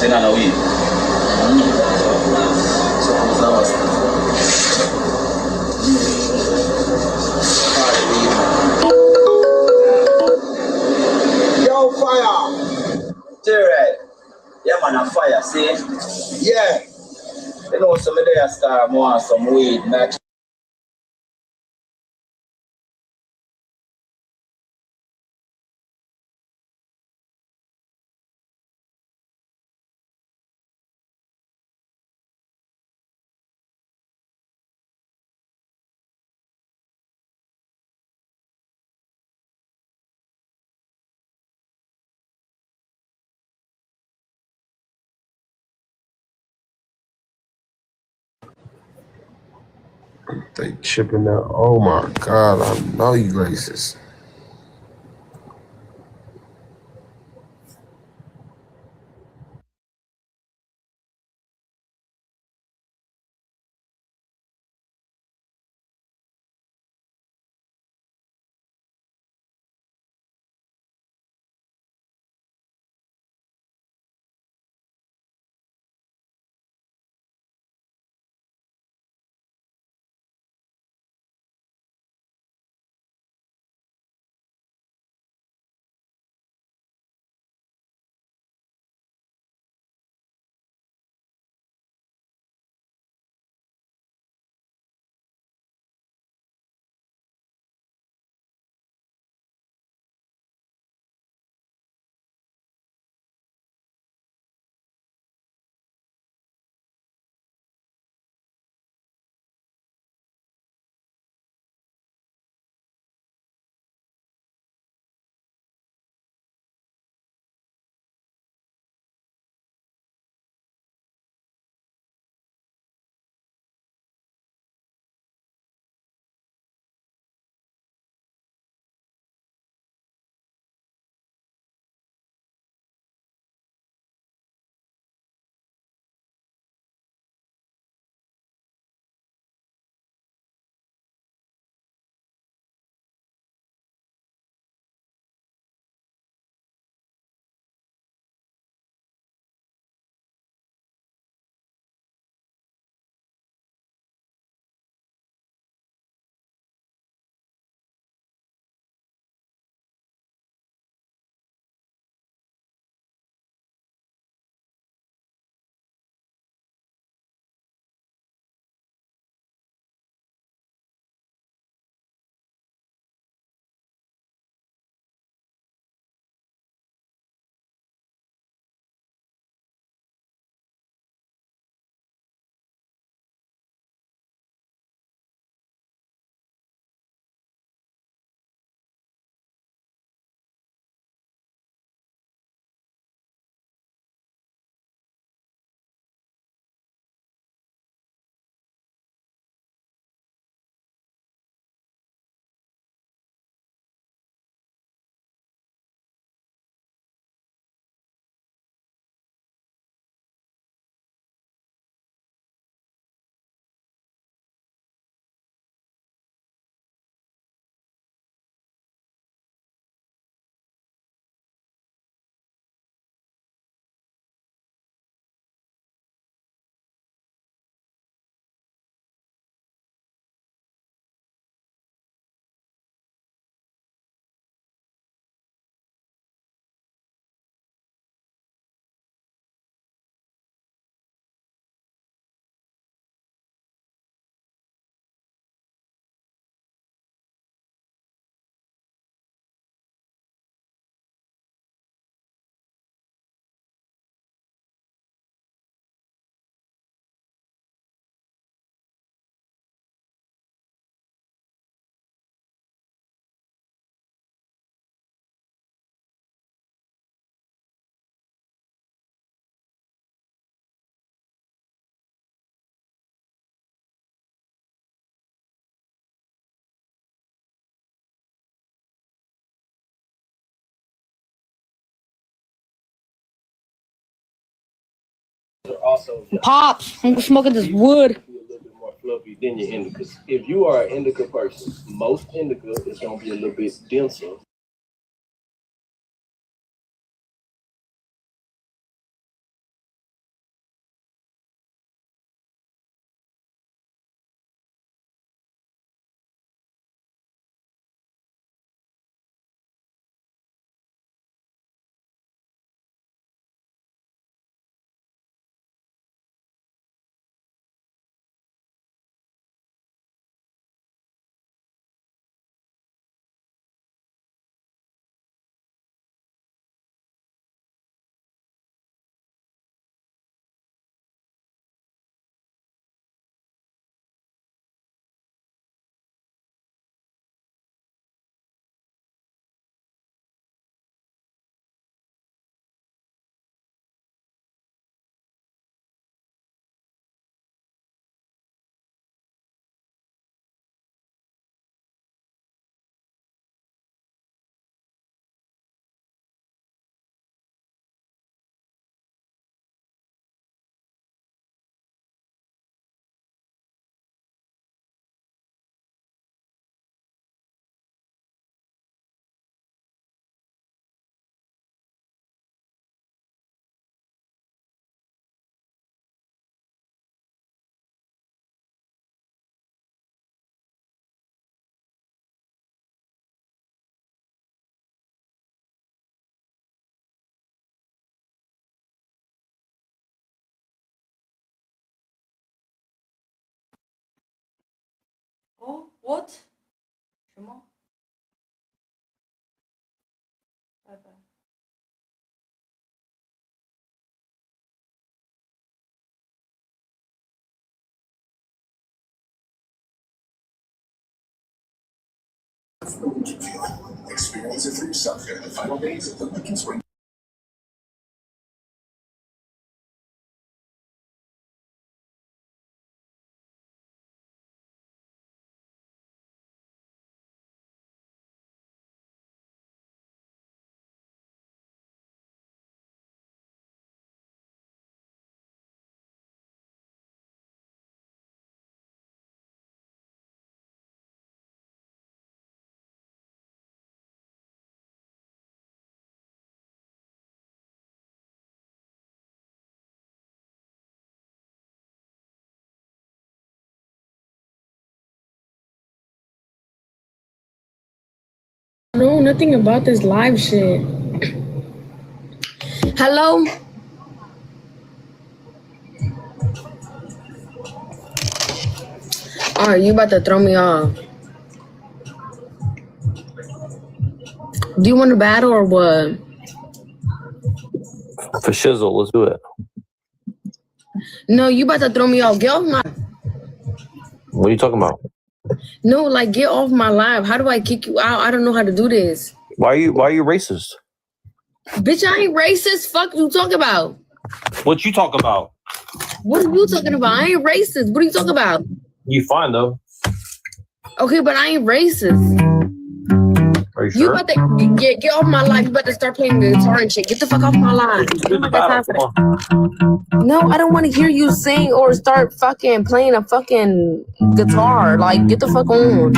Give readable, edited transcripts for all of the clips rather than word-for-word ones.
sina na weed. So Yo, fire! Terry, yeah man, a fire, see? Yeah. You know, some of them start more some weed, not. They chipping out. Oh my God, I know you racist. Also Pops, I'm smoking this wood. be a little bit more fluffy than your indica. If you are an indica person, most indica is going to be a little bit denser. What? 什么？拜拜。Experience it for yourself during the final days of the Lincoln Spring. No, nothing about this live shit. Hello? Alright, you about to throw me off. Do you want to battle or what? For shizzle, let's do it. No, you about to throw me off. Get off my... What are you talking about? No, like, get off my live. How do I kick you out? I don't know how to do this. Why are you racist? Bitch, I ain't racist. Fuck you talking about? What you talking about? What are you talking about? I ain't racist. What are you talking about? You fine though. Okay, but I ain't racist. Are you You sure? about to get off my live. You about to start playing the guitar and shit. Get the fuck off my live. Do the battle. Come on. No, I don't want to hear you sing or start fucking playing a fucking guitar. Like, get the fuck on.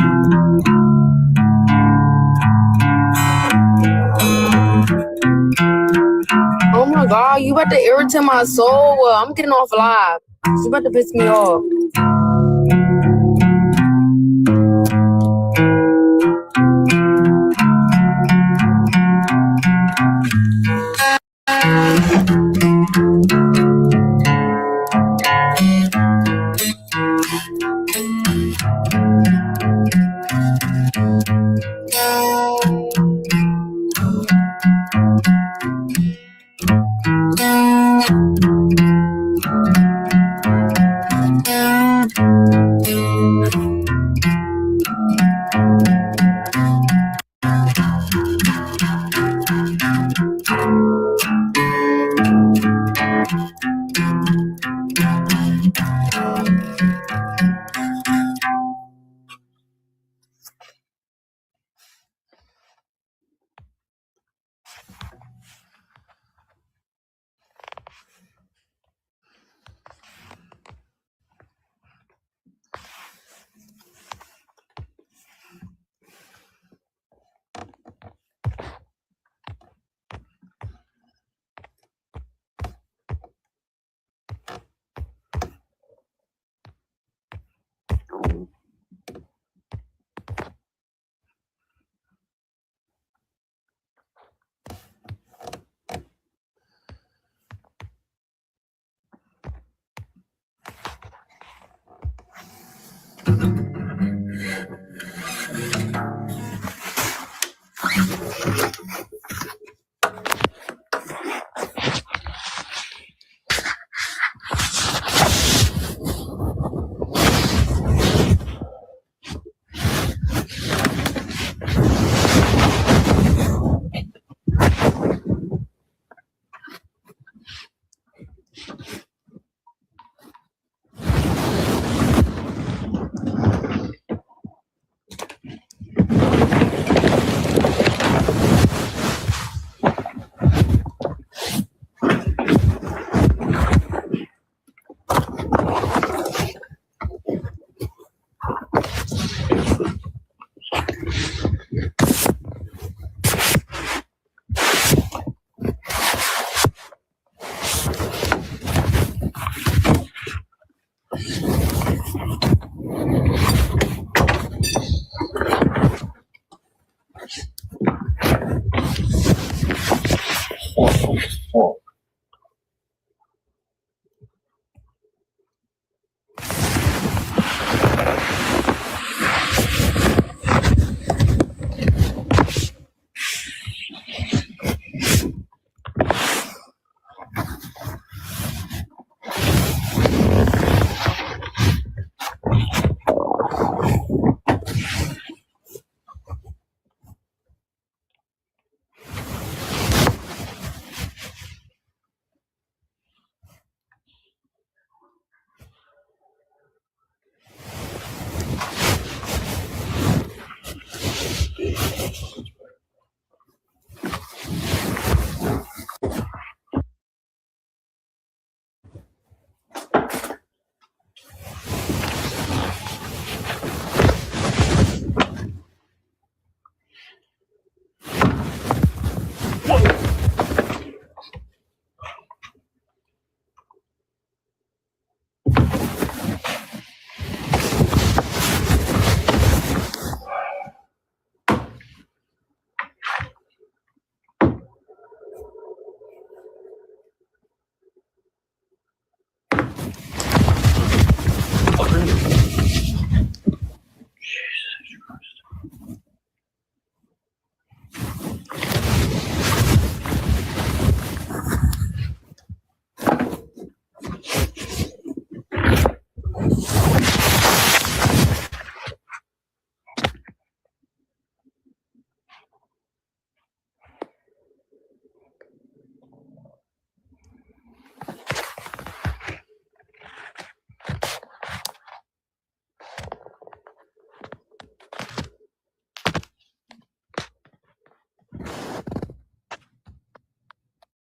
Oh my god, you about to irritate my soul. I'm getting off live. You about to piss me off.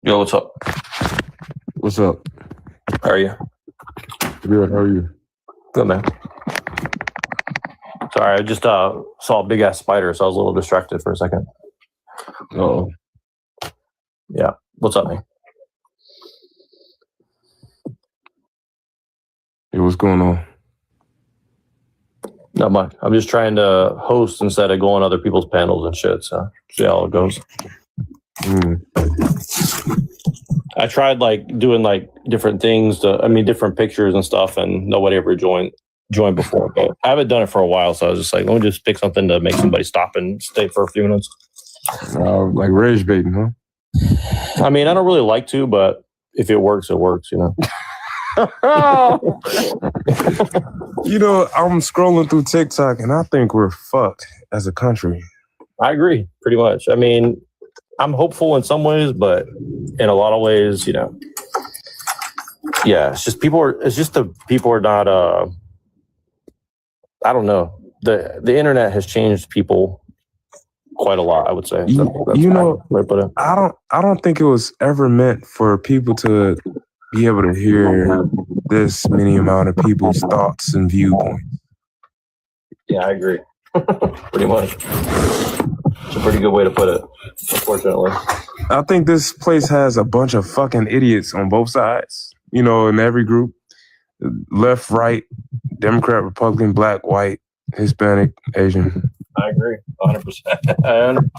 Yo, what's up? What's up? How are you? Good. How are you? Good, man. Sorry, I just saw a big ass spider, so I was a little distracted for a second. Oh, Yeah. What's up, man? hey, what's going on? Not much. I'm just trying to host instead of going on other people's panels and shit. So see how it goes. I tried like doing like different things different pictures and stuff, and nobody ever joined before. But I haven't done it for a while, so I was just like, let me just pick something to make somebody stop and stay for a few minutes. Like rage baiting, huh? I mean, I don't really like to, but if it works, it works, you know. You know, I'm scrolling through TikTok and I think we're fucked as a country. I agree, pretty much. I mean, I'm hopeful in some ways, but in a lot of ways, you know, yeah, it's just people are not. I don't know. The internet has changed people quite a lot, I would say. I don't think it was ever meant for people to be able to hear this many amount of people's thoughts and viewpoints. Yeah, I agree. Pretty much. It's a pretty good way to put it, unfortunately. I think this place has a bunch of fucking idiots on both sides. You know, in every group, left, right, Democrat, Republican, black, white, Hispanic, Asian. I agree, 100%.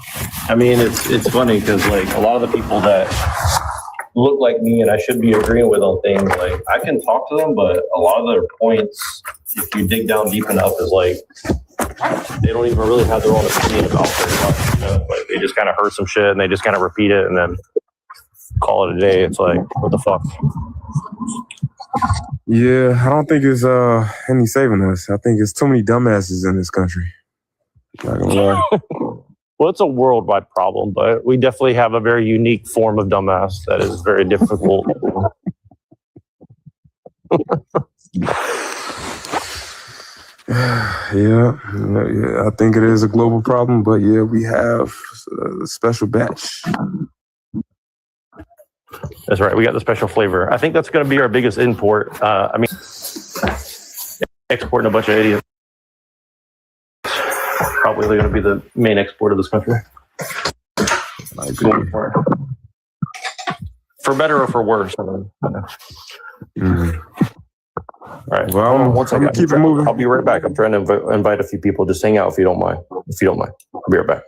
I mean, it's funny because like a lot of the people that look like me and I should be agreeing with on things, like I can talk to them, but a lot of their points, if you dig down deep enough, is like they don't even really have their own opinion about very much. You know? Like they just kind of heard some shit and they just kind of repeat it and then call it a day. It's like, what the fuck? Yeah, I don't think it's any saving us. I think it's too many dumbasses in this country. Not gonna lie. Well, it's a worldwide problem, but we definitely have a very unique form of dumbass that is very difficult. Yeah, I think it is a global problem, but yeah, we have a special batch. That's right. We got the special flavor. I think that's going to be our biggest import. Exporting a bunch of idiots. Probably they're going to be the main export of this country. I agree. For better or for worse. Mm-hmm. All right. Well, I'm gonna keep it moving. I'll be right back. I'm trying to invite a few people. Just hang out if you don't mind. I'll be right back.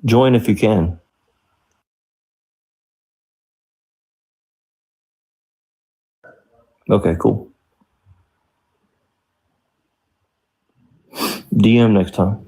Join if you can. Okay, cool. DM next time.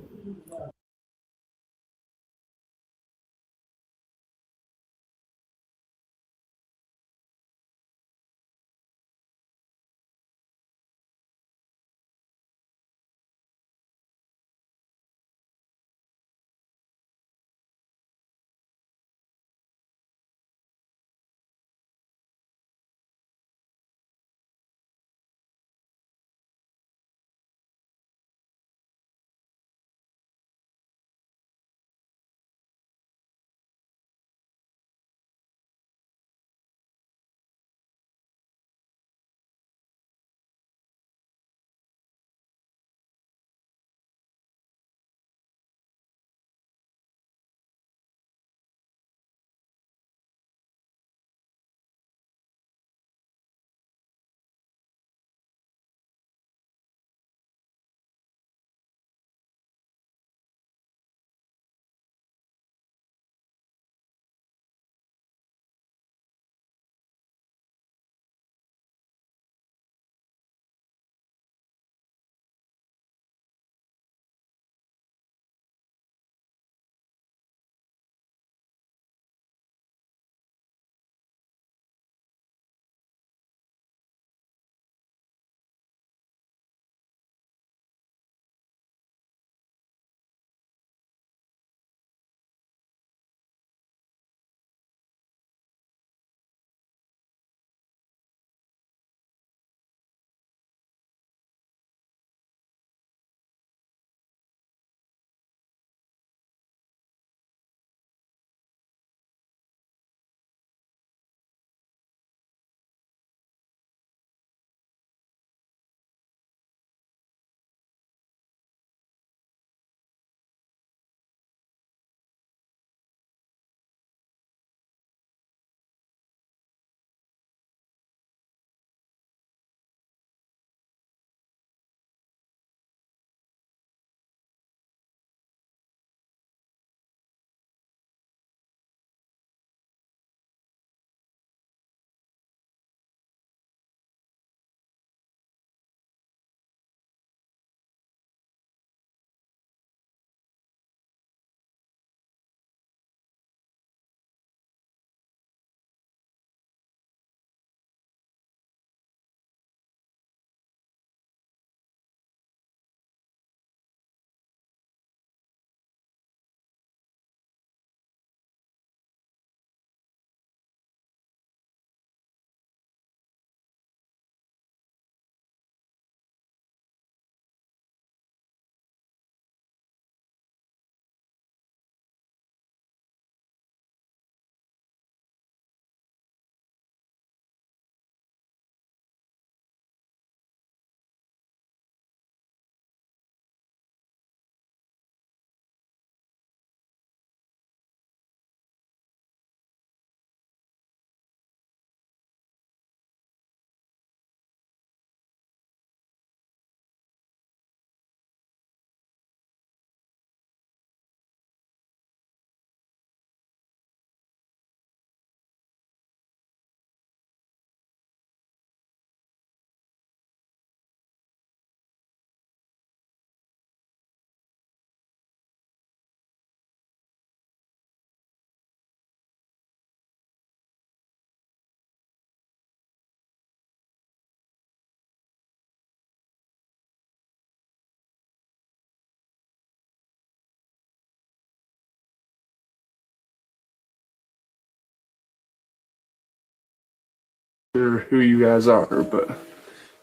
Who you guys are, but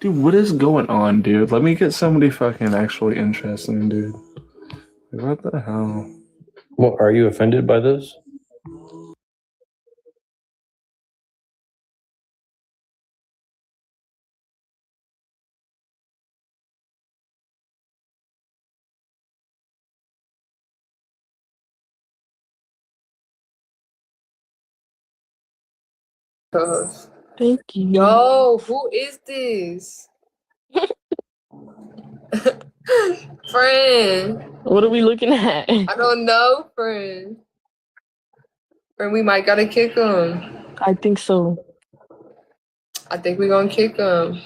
dude, what is going on, dude? Let me get somebody fucking actually interesting, dude. What the hell? Well, are you offended by this? Thank you. Yo, who is this? Friend. What are we looking at? I don't know, friend. Friend, we might gotta kick him. I think so. I think we're gonna kick him.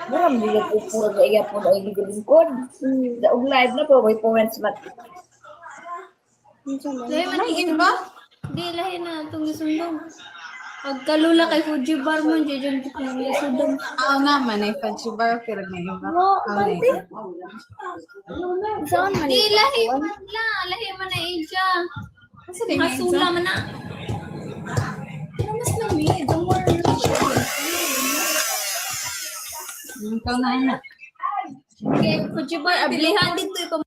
Mura mo yung pupuro sa iya po na lingkod. Sa live na po, may comments mat. Lahi maningin ba? Di lahi na itong isundong. Pagkalula kay Fuji Bar mo, dyan ko kung isundong. Oo nga man, ay Fuji Bar, pero may iba. No, pante. Saan man? Di lahi man la, lahi man na Asia. Masula man na. Pero mas lami, don't worry. Ikaw na anak. Okay, Fuji Bar, abilihan dito ito.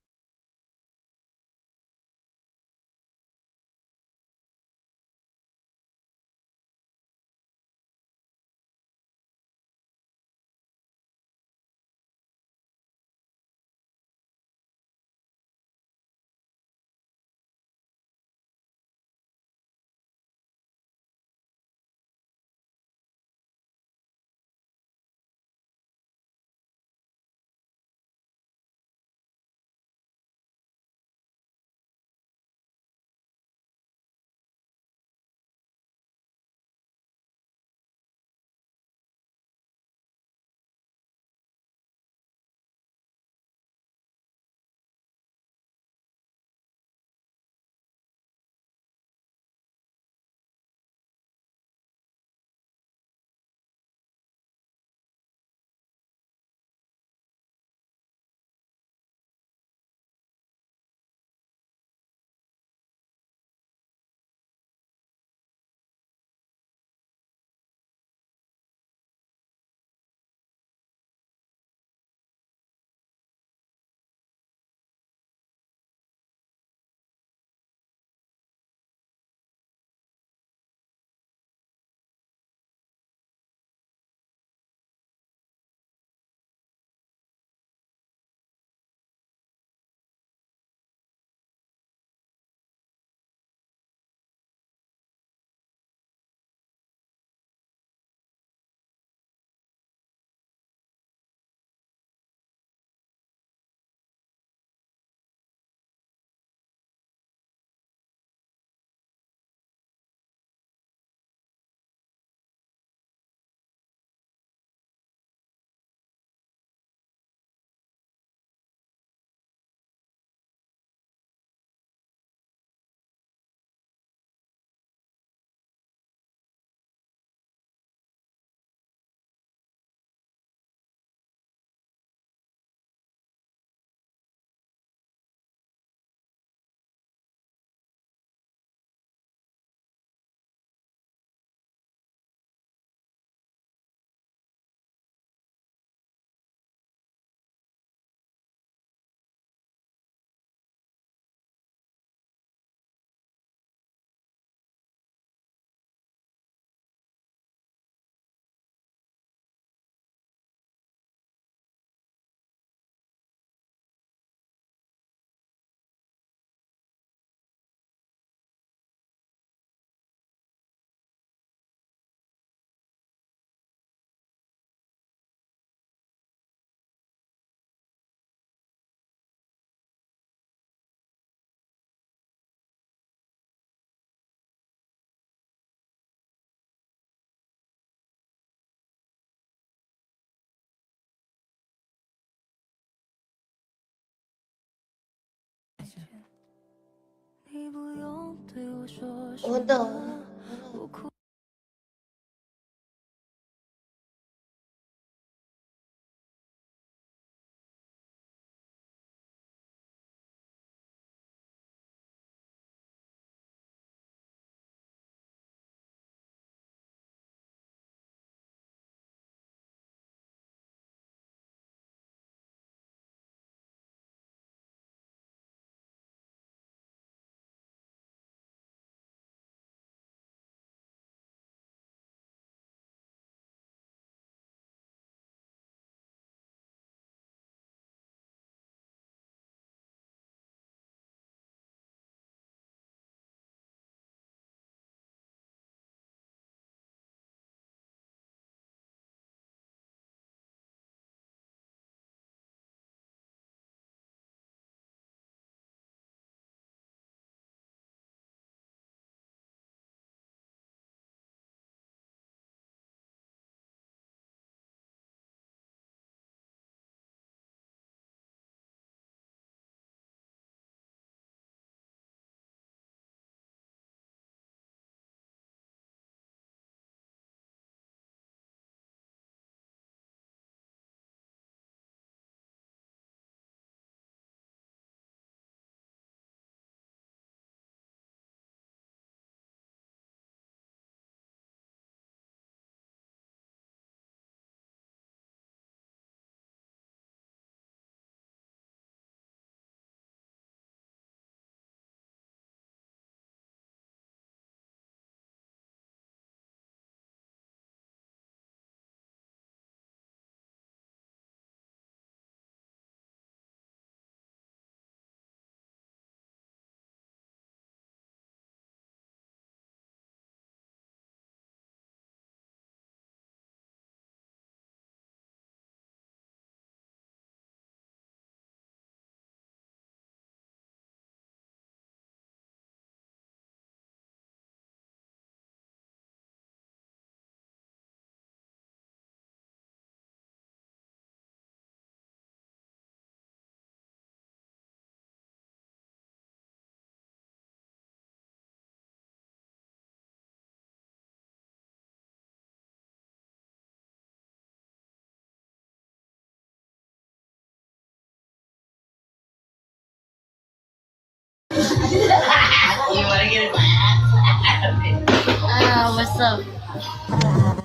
up?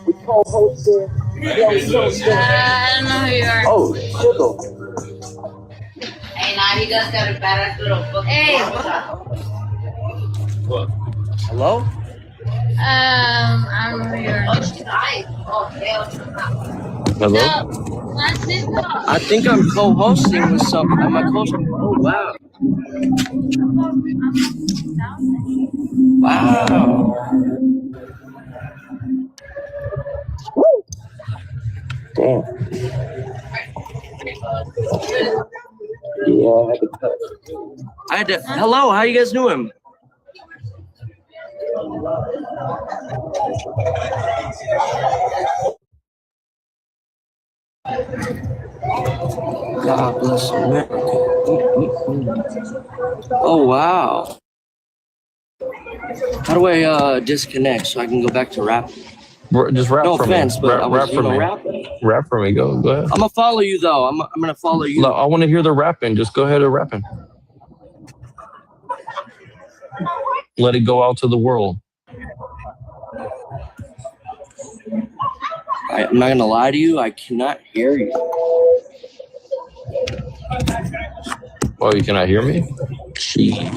We co-hosted. Yo, so I don't know who you are. Oh, Shizzle. Hey, now he just got a better little book. Hey. What? Hello? I don't know who you are. Oh, hell. Hello? No, that's it. I think I'm co-hosting with some. Am I co-hosting? Oh, wow. Wow. Damn. Yeah, I had to cut. Hello, how you guys doing? God bless America. Oh, wow. How do I disconnect so I can go back to rapping? Just rap No for offense, me. but I was, rap for me. rapping. Rap for me. Go ahead. I'm gonna follow you though. I'm gonna follow you. Look, I want to hear the rapping. Just go ahead and rapping. Let it go out to the world. I'm not gonna lie to you. I cannot hear you. Oh, you cannot hear me? Gee.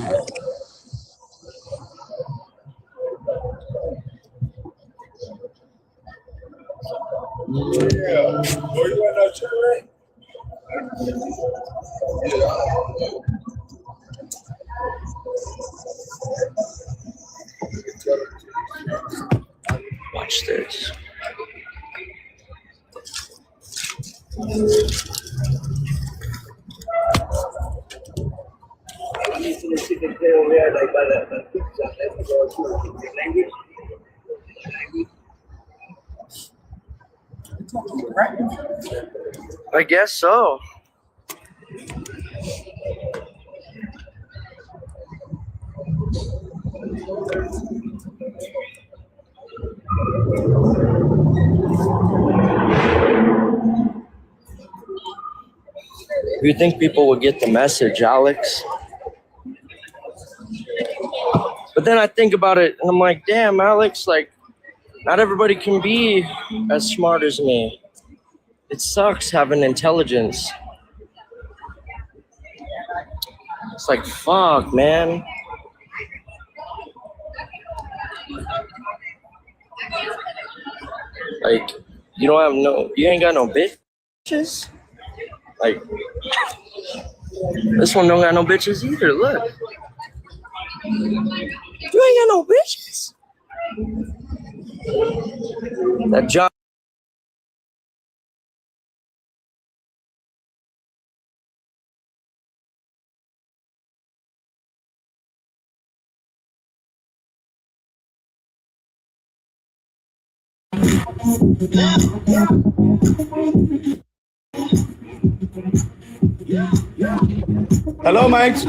Watch this. I guess so. You think people would get the message, Alex? But then I think about it and I'm like, damn, Alex, like, not everybody can be as smart as me. It sucks having intelligence. It's like, fuck, man. Like, you ain't got no bitches? Like, this one don't got no bitches either, look. You ain't got no bitches. That John. Hello, mates.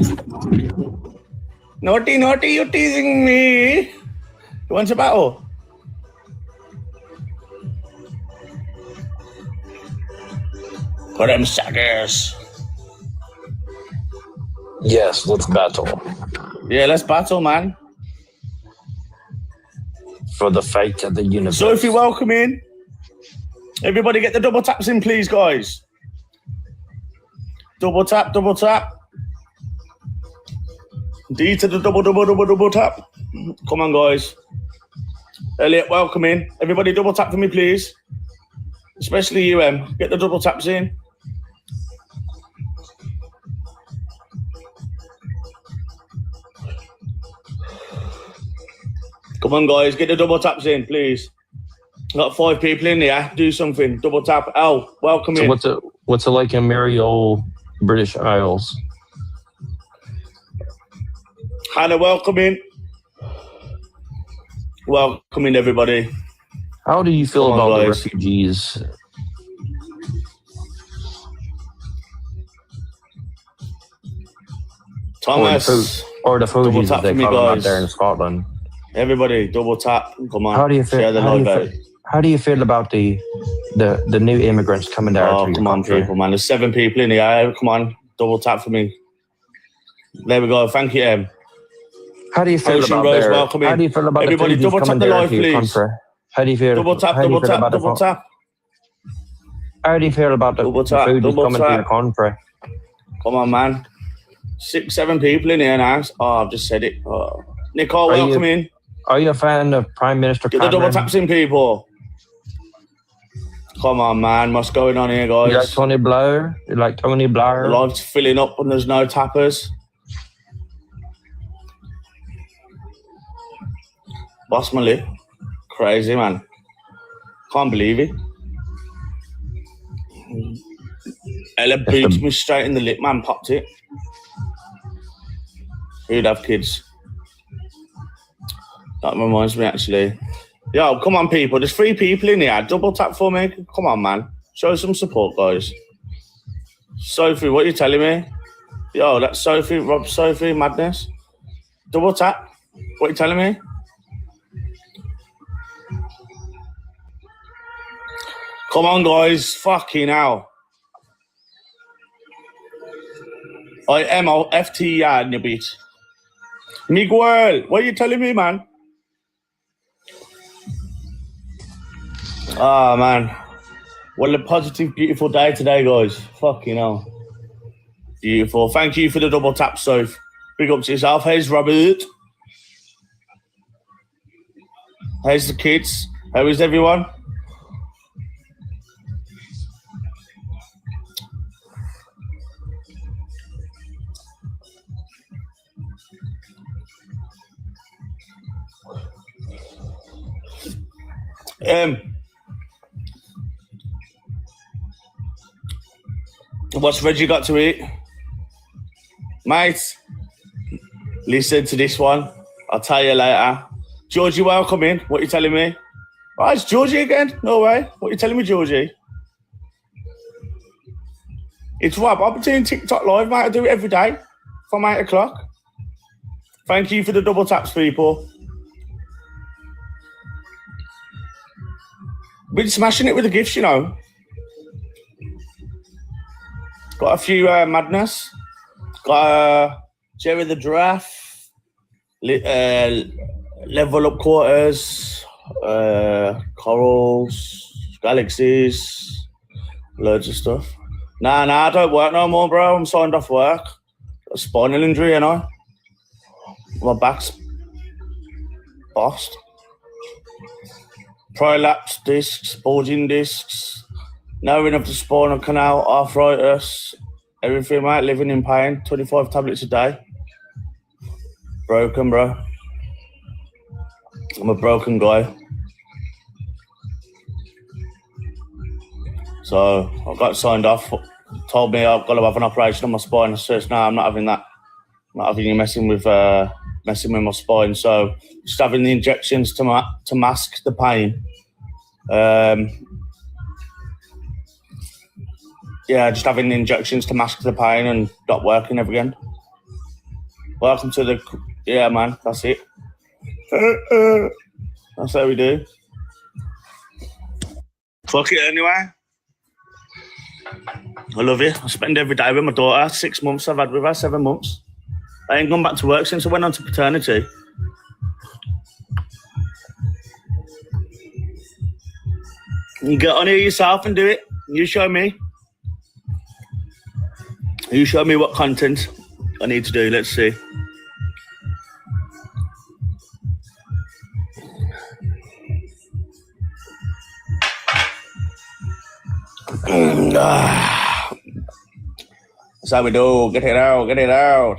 Naughty, you teasing me. You want a battle? For them suckers. Yes, let's battle. Yeah, let's battle, man. For the fate of the universe. Sophie, welcome in. Everybody get the double taps in, please, guys. Double tap, double tap. D to the double tap. Come on, guys. Elliot, welcome in. Everybody double tap for me, please. Especially you, Em. Get the double taps in. Come on, guys. Get the double taps in, please. Got 5 people in here. Do something. Double tap. Al, welcome in. What's it like in merry old British Isles? Hannah, welcome in. Welcome in, everybody. How do you feel about the guys. refugees? Thomas. Or the Fugees, as they me, call them out guys. there in Scotland. Everybody, double tap. Come on. How do you feel? Share the live. How do you feel about the new immigrants coming there? Oh, come on, people, man. There's 7 people in here. Come on, double tap for me. There we go. Thank you, Em. How do you feel Ocean about Rose, their? welcome How in. do you feel about Everybody, the foodies double tap coming the there live, to your please. country? How do you feel? Double tap, How do you double feel tap, about double tap. How do you feel about the Double tap, foodies double coming to your tap. country? Come on, man. 6, 7 people in here now. Oh, I've just said it. Oh. Nicole, welcome in. Are you a fan of Prime Minister Get the double Cameron? taps in, people. Come on, man. What's going on here, guys? You like Tony Blair? You like Tony Blair? The live's filling up and there's no tappers. Boss my lip. Crazy, man. Can't believe it. Ella beats me straight in the lip, man. Popped it. Who'd have kids? That reminds me, actually. Yo, come on, people. There's 3 people in here. Double tap for me. Come on, man. Show some support, guys. Sophie, what are you telling me? Yo, that's Sophie, Rob, Sophie, madness. Double tap. What are you telling me? Come on, guys. Fucking hell. I am FT in a bit. Miguel, what are you telling me, man? Ah, man. What a positive, beautiful day today, guys. Fucking hell. Beautiful. Thank you for the double tap, Soph. Big up to yourself. Here's Robert. Here's the kids. How is everyone? What's Reggie got to eat? Mate, listen to this one. I'll tell you later. Georgie, welcome in. What are you telling me? Oh, it's Georgie again? No way. What are you telling me, Georgie? It's Rob. I've been doing TikTok live, mate. I do it every day from 8 o'clock. Thank you for the double taps, people. Been smashing it with the gifts, you know. Got a few madness. Got Jerry the Giraffe, Level Up Quarters, Corals, Galaxies, loads of stuff. Nah, I don't work no more, bro. I'm signed off work. Got a spinal injury, you know. My back's bossed. Prolapse discs, bulging discs, narrowing of the spinal canal, arthritis, everything, mate. Living in pain. 25 tablets a day. Broken, bro. I'm a broken guy. So I got signed off. Told me I've got to have an operation on my spine. I said, no, I'm not having that. I'm not having you messing with my spine. So just having the injections to mask the pain. Yeah, just having the injections to mask the pain and not working ever again. Welcome to the... Yeah, man, that's it. That's how we do. Fuck it anyway. I love you. I spend every day with my daughter. 6 months I've had with her, 7 months. I ain't gone back to work since I went on to paternity. You get on here yourself and do it. You show me. You show me what content I need to do. Let's see. That's how we do. Get it out. Get it out.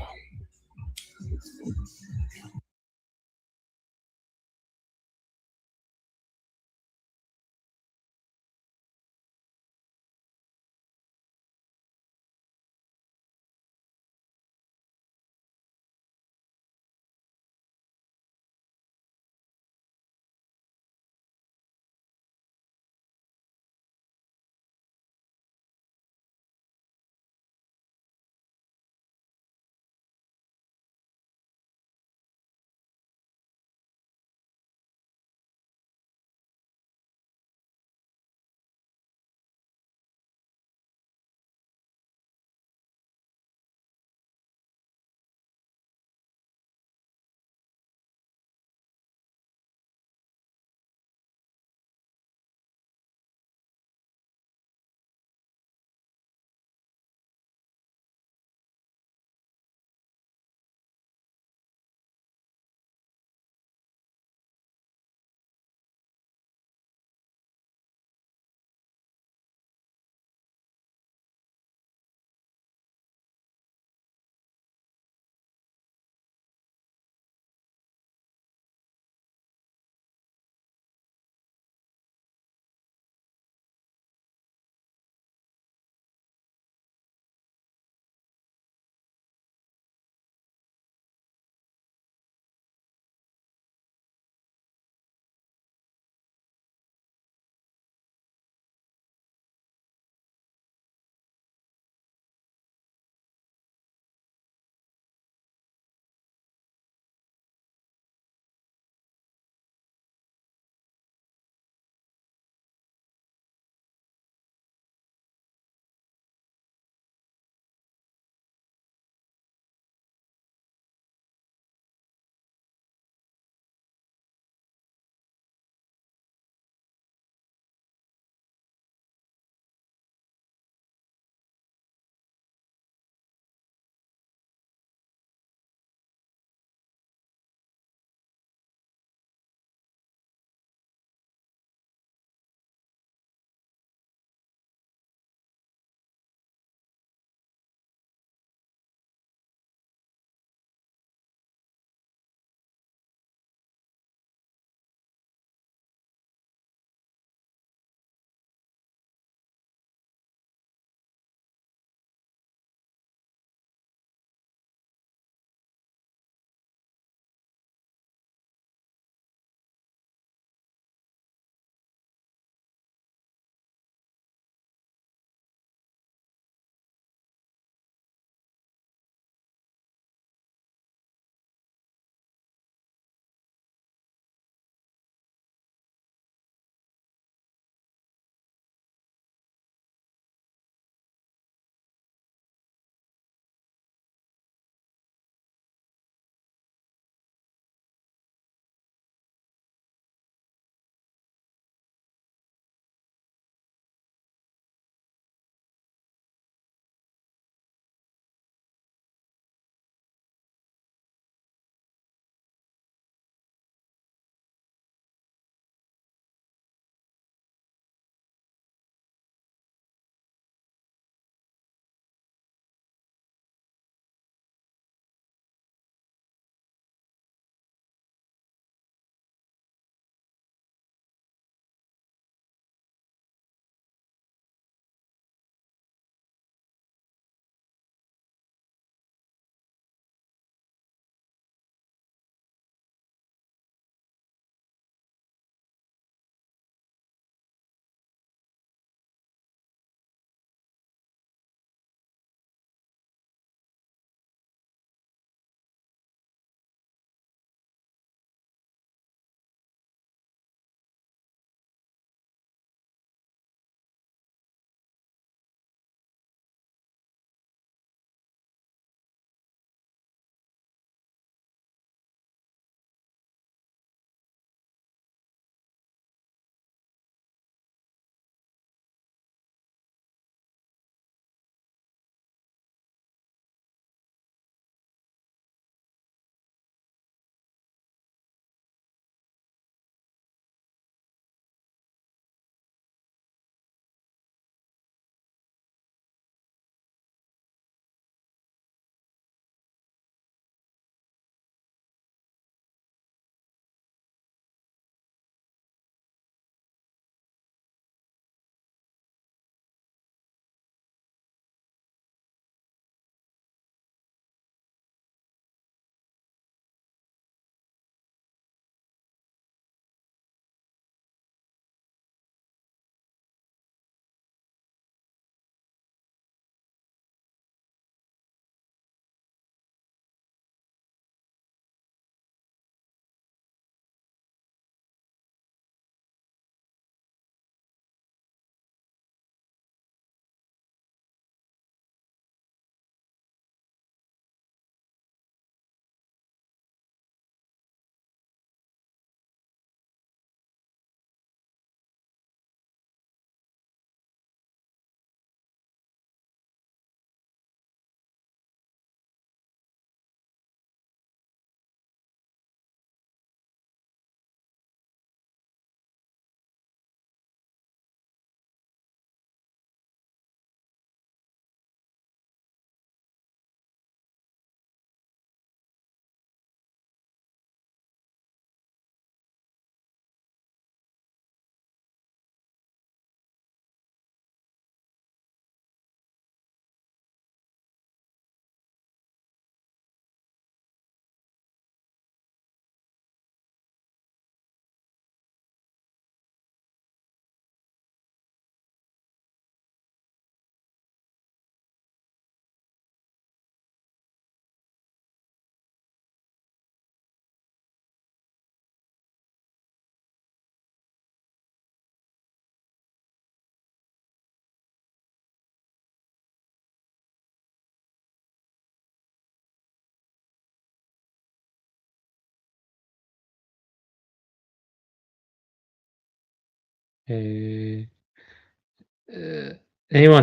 Anyone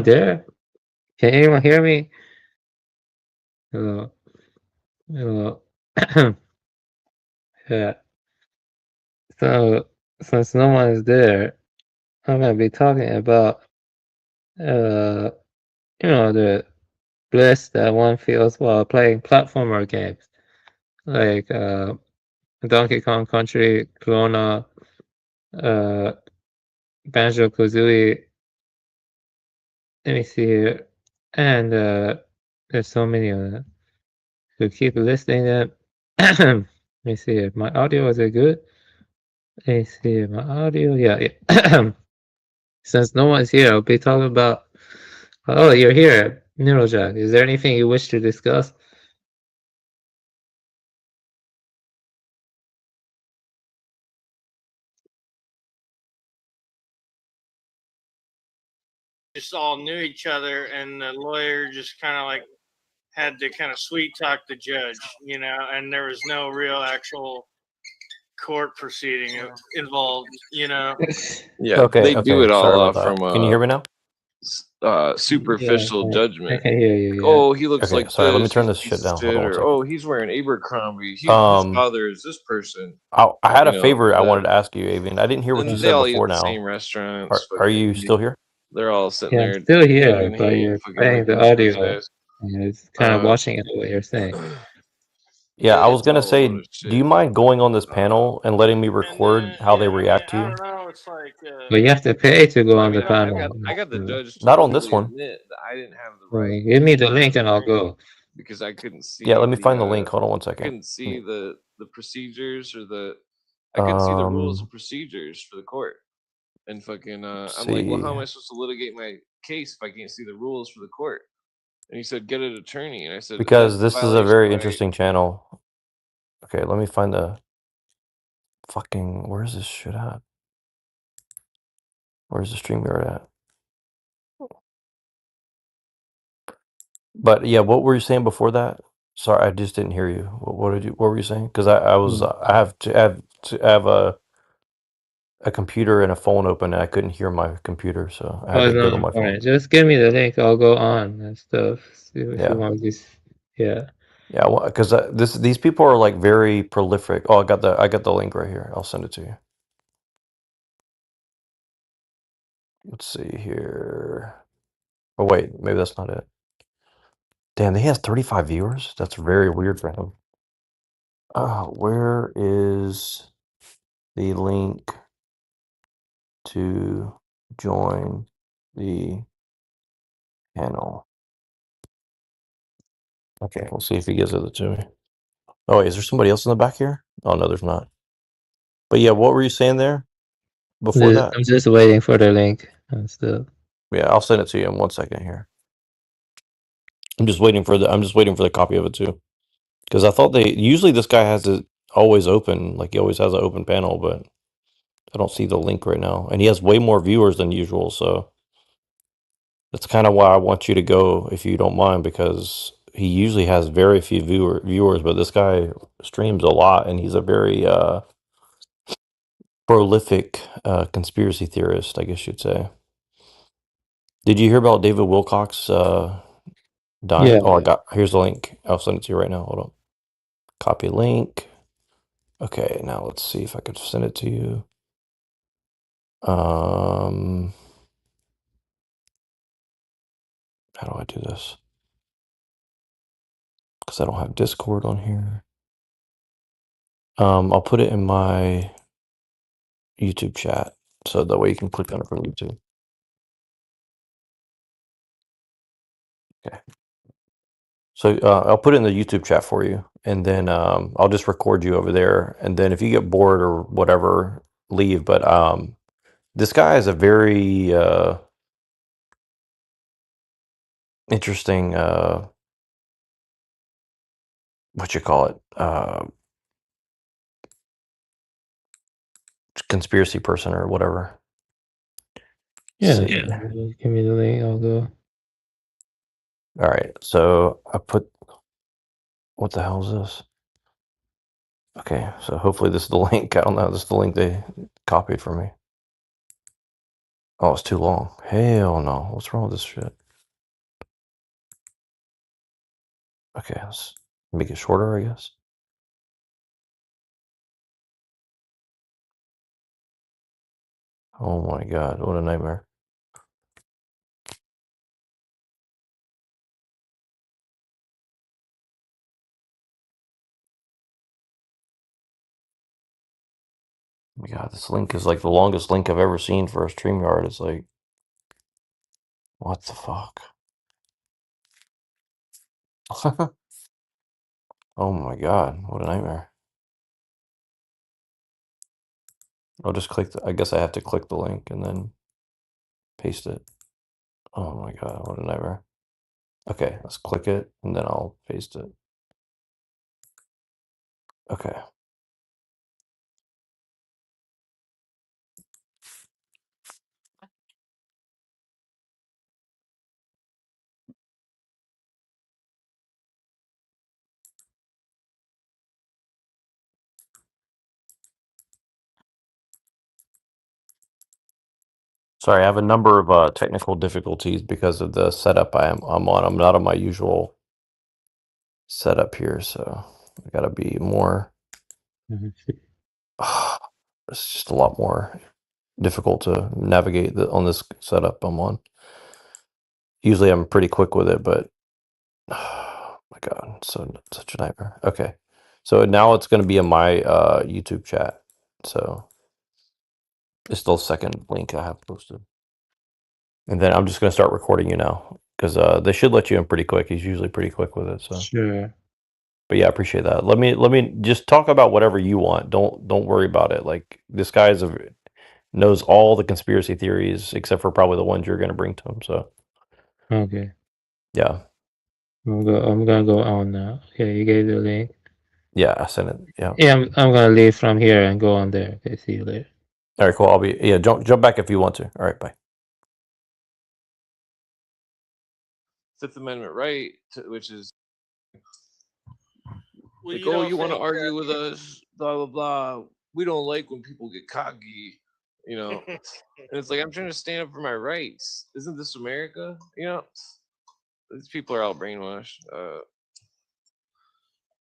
there? Can anyone hear me? Hello. Hello. Yeah. So since no one is there, I'm gonna be talking about the bliss that one feels while playing platformer games like Donkey Kong Country, Corona, Banjo Kazooie. Let me see here, and there's so many of them. So keep listening them. Let me see if my audio is it good. Let me see if my audio. Yeah. Since no one's here, I'll be talking about. Oh, you're here, Neurojack. Is there anything you wish to discuss? Just all knew each other, and the lawyer just kind of like had to kind of sweet talk the judge, and there was no real actual court proceeding involved, Yeah, Okay, they do it sorry all about that. from Can you hear me now? superficial I judgment. can hear you. Like, Yeah. oh, he looks Okay, like sorry, let me this. turn He's a this piece shit of down. Hold shit, on one or second. oh, he's wearing Abercrombie. His father is this person. I had You a know, favor I the- wanted to ask you, Avian. I didn't hear what you and they said all eat before at the same now. restaurants. Are you still here? They're all sitting Yeah, I'm there still hand here, in but hand, you're fucking playing licking the each other's audio. ass. And it's kind of watching it what you're saying. Yeah, I was It's gonna all a load say, of do you shit. mind going on this panel and letting me record how they react to I you? don't know. It's like But you have to pay to go I on the mean, panel. I got the judge to Not on this fully one. admit that I didn't have the Well, right give me the to link and I'll attorney go. because I couldn't Yeah, see let me find the link. Hold on one I second. couldn't see the procedures or I couldn't see the rules and procedures for the court. And fucking I'm like, well, see. how am I supposed to litigate my case if I can't see the rules for the court? And he said, get an attorney. And I said, Because that's a this is a violation very of my interesting channel. Okay, let me find the fucking, where's this shit at? Where's the StreamYard at? But yeah, what were you saying before that? Sorry, I just didn't hear you. What were you saying? Because I have a computer and a phone open and I couldn't hear my computer, so I had Oh, to it's go not to my phone. important. Just give me the link. I'll go on and stuff. See if Yeah. you want this. Yeah. Yeah, because these people are like very prolific. Oh, I got the link right here. I'll send it to you. Let's see here. Oh wait, maybe that's not it. Damn, he has 35 viewers. That's very weird for him. Where is the link to join the panel? Okay, we'll see if he gives it to me. Oh, wait, is there somebody else in the back here? Oh no, there's not. But yeah, what were you saying there before that? I'm just waiting for the link and stuff. Yeah, I'll send it to you in 1 second here. I'm just waiting for the copy of it too. Because I thought usually this guy has it always open, like he always has an open panel, but I don't see the link right now. And he has way more viewers than usual, so that's kind of why I want you to go if you don't mind, because he usually has very few viewers, but this guy streams a lot and he's a very prolific conspiracy theorist, I guess you'd say. Did you hear about David Wilcox dying? Yeah. Oh, here's the link. I'll send it to you right now. Hold on. Copy link. Okay, now let's see if I could send it to you. How do I do this? Because I don't have Discord on here. I'll put it in my YouTube chat, so that way you can click on it from YouTube. Okay. So I'll put it in the YouTube chat for you, and then I'll just record you over there. And then if you get bored or whatever, leave. But this guy is a very interesting what you call it, conspiracy person or whatever. Yeah. See. Give me the link. I'll go. All right. So I put. What the hell is this? Okay, so hopefully this is the link. I don't know. This is the link they copied for me. Oh, it's too long. Hell no. What's wrong with this shit? Okay, let's make it shorter, I guess. Oh my god, what a nightmare. Oh my god, this link is like the longest link I've ever seen for a StreamYard. It's like, what the fuck? Oh my god, what a nightmare. I'll just click I guess I have to click the link and then paste it. Oh my god, what a nightmare. Okay, let's click it and then I'll paste it. Okay. Sorry, I have a number of technical difficulties because of the setup I'm on. I'm not on my usual setup here, so I gotta be more. It's just a lot more difficult to navigate on this setup I'm on. Usually I'm pretty quick with it, but oh my god, such a nightmare. Okay, so now it's going to be in my YouTube chat. So it's the second link I have posted, and then I'm just going to start recording you now because they should let you in pretty quick. He's usually pretty quick with it. So Sure. but yeah, I appreciate that. Let me just talk about whatever you want. Don't worry about it. Like this guy's knows all the conspiracy theories except for probably the ones you're going to bring to him. So Okay. yeah, I'm gonna go on now. Okay, you gave the link. yeah, I sent it. Yeah. Yeah, I'm gonna leave from here and go on there. Okay, see you later. All right, cool. I'll be jump back if you want to. All right, bye. Fifth Amendment right, which is Well, like, you oh, don't you want to think argue with us, blah blah blah. We don't like when people get cocky, you know. And it's like I'm trying to stand up for my rights. Isn't this America? You know, these people are all brainwashed.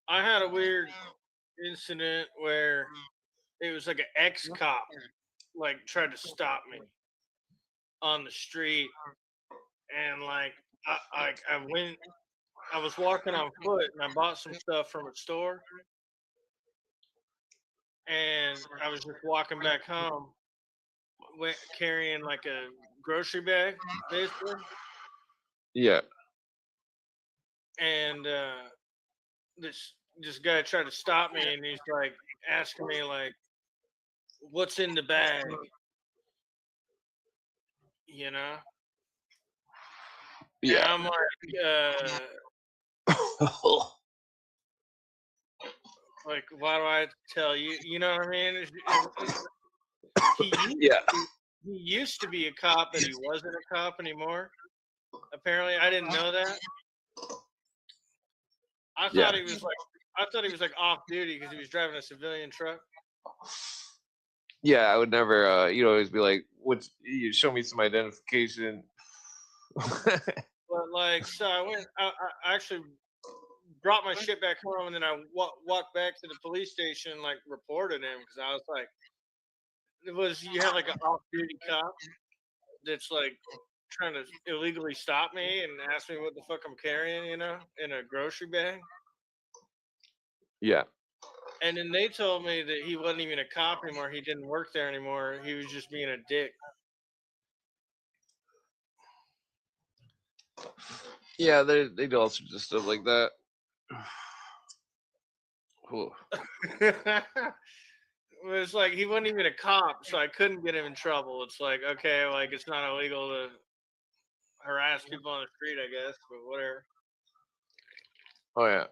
I had a weird incident where it was like an ex-cop like tried to stop me on the street, and like I was walking on foot and I bought some stuff from a store, and I was just walking back home carrying like a grocery bag basically, Yeah. and this guy tried to stop me, and he's like asking me like, what's in the bag, you know? And Yeah. I'm like, why do I have to tell you? You know what I mean? Yeah. He used to be a cop, but he wasn't a cop anymore. Apparently, I didn't know that. I Yeah. thought he was like off duty because he was driving a civilian truck. Yeah, I would never. You'd always be like, "What? You show me some identification." But like, so I actually brought my shit back home, and then I walked back to the police station, like reported him because I was like, you have like an off-duty cop that's like trying to illegally stop me and ask me what the fuck I'm carrying, you know, in a grocery bag. Yeah. And then they told me that he wasn't even a cop anymore. He didn't work there anymore. He was just being a dick. Yeah, they do all sorts of stuff like that. Cool. It's like he wasn't even a cop, so I couldn't get him in trouble. It's like, okay, like it's not illegal to harass people on the street, I guess, but whatever. Oh yeah.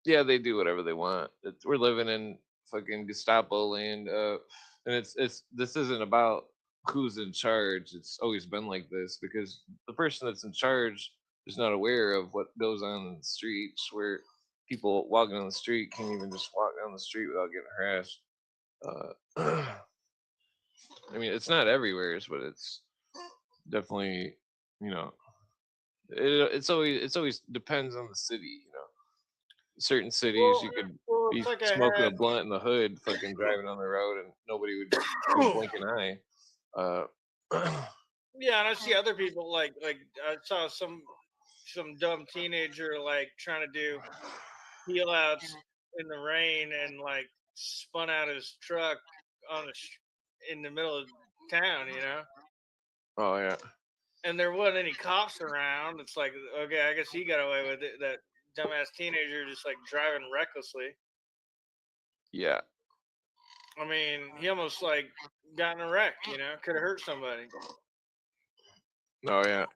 Yeah, they do whatever they want. We're living in fucking Gestapo land, and it's this isn't about who's in charge. It's always been like this because the person that's in charge is not aware of what goes on in the streets, where people walking on the street can't even just walk down the street without getting harassed. I mean, it's not everywhere, but it's definitely, you know, it's always depends on the city. You know, certain cities you could be It's like I smoking a had. blunt in the hood, fucking driving on the road, and nobody would even blink an eye. Yeah, and I see other people like I saw some dumb teenager like trying to do heel outs in the rain and like spun out his truck on in the middle of town, you know. Oh yeah. And there wasn't any cops around. It's like, okay, I guess he got away with it. That dumbass teenager just like driving recklessly. Yeah. I mean, he almost like got in a wreck, you know, could have hurt somebody. Oh yeah.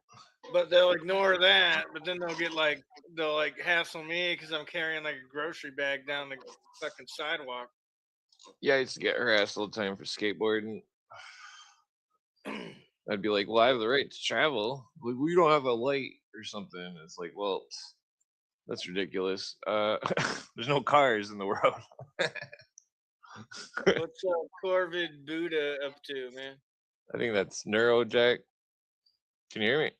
But they'll ignore that. But then they'll like hassle me because I'm carrying like a grocery bag down the fucking sidewalk. Yeah, I used to get harassed all the time for skateboarding. I'd be like, "Well, I have the right to travel. Like, we don't have a light or something." It's like, well, that's ridiculous. There's no cars in the world. What's Corvid Buddha up to, man? I think that's Neuro Jack. Can you hear me?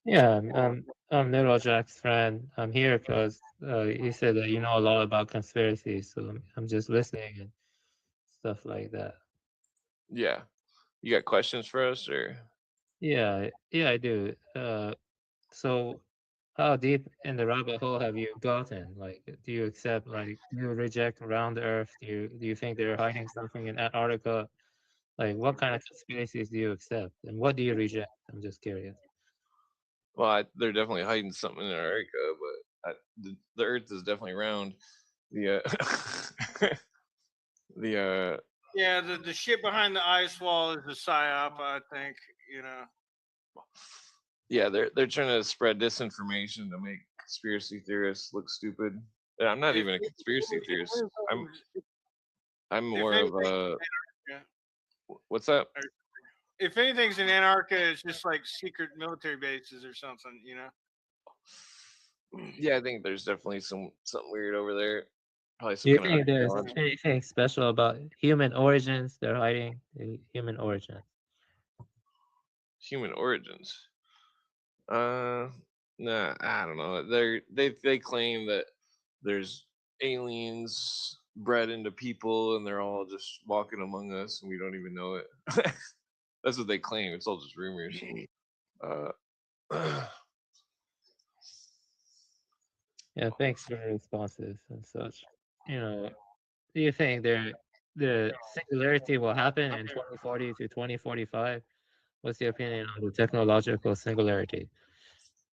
Yeah, I'm Neuro Jack's friend. I'm here because you said that you know a lot about conspiracies, so I'm just listening and stuff like that. Yeah. You got questions for us, or? Yeah, I do. So how deep in the rabbit hole have you gotten? Like, do you accept, like, do you reject round the Earth? Do you think they're hiding something in Antarctica? Like, what kind of conspiracies do you accept, and what do you reject? I'm just curious. Well, they're definitely hiding something in Antarctica, but the Earth is definitely round. The the Yeah, the shit behind the ice wall is a psyop, I think, you know. yeah, they're trying to spread disinformation to make conspiracy theorists look stupid. And I'm not even a conspiracy theorist. I'm more of a what's that? If anything's in Antarctica, it's just like secret military bases or something, you know. Mm. Yeah, I think there's definitely something weird over there. Probably Do some you kind of think there's archaeology. anything special about human origins? They're hiding the human origin. Human origins. Nah, I don't know. They claim that there's aliens bred into people, and they're all just walking among us, and we don't even know it. That's what they claim. It's all just rumors. Uh, Yeah, thanks for the responses and such. You know, do you think the singularity will happen in 2040 to 2045? What's your opinion on the technological singularity?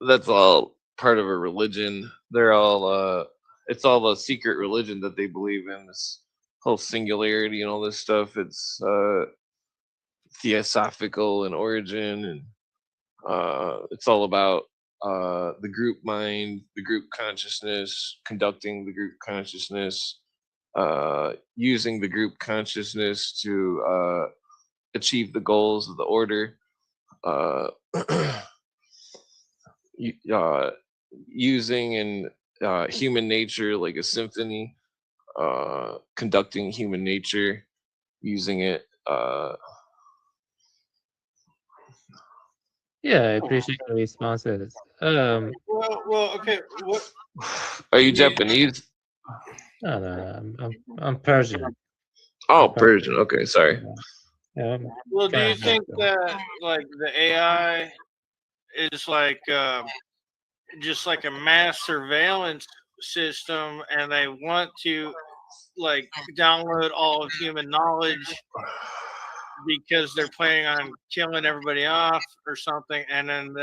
that's all part of a religion. They're all it's all a secret religion that they believe in, this whole singularity and all this stuff. It's theosophical in origin, and it's all about the group mind, the group consciousness, conducting the group consciousness, using the group consciousness to achieve the goals of the order. Uh, Using in human nature like a symphony, conducting human nature, using it. Yeah, I appreciate the responses. Well, okay. What Are you Japanese? No, I'm Persian. Oh, Persian. Okay, sorry. Yeah, Well, do you think that like the AI is like just like a mass surveillance system, and they want to like download all of human knowledge because they're planning on killing everybody off or something, and then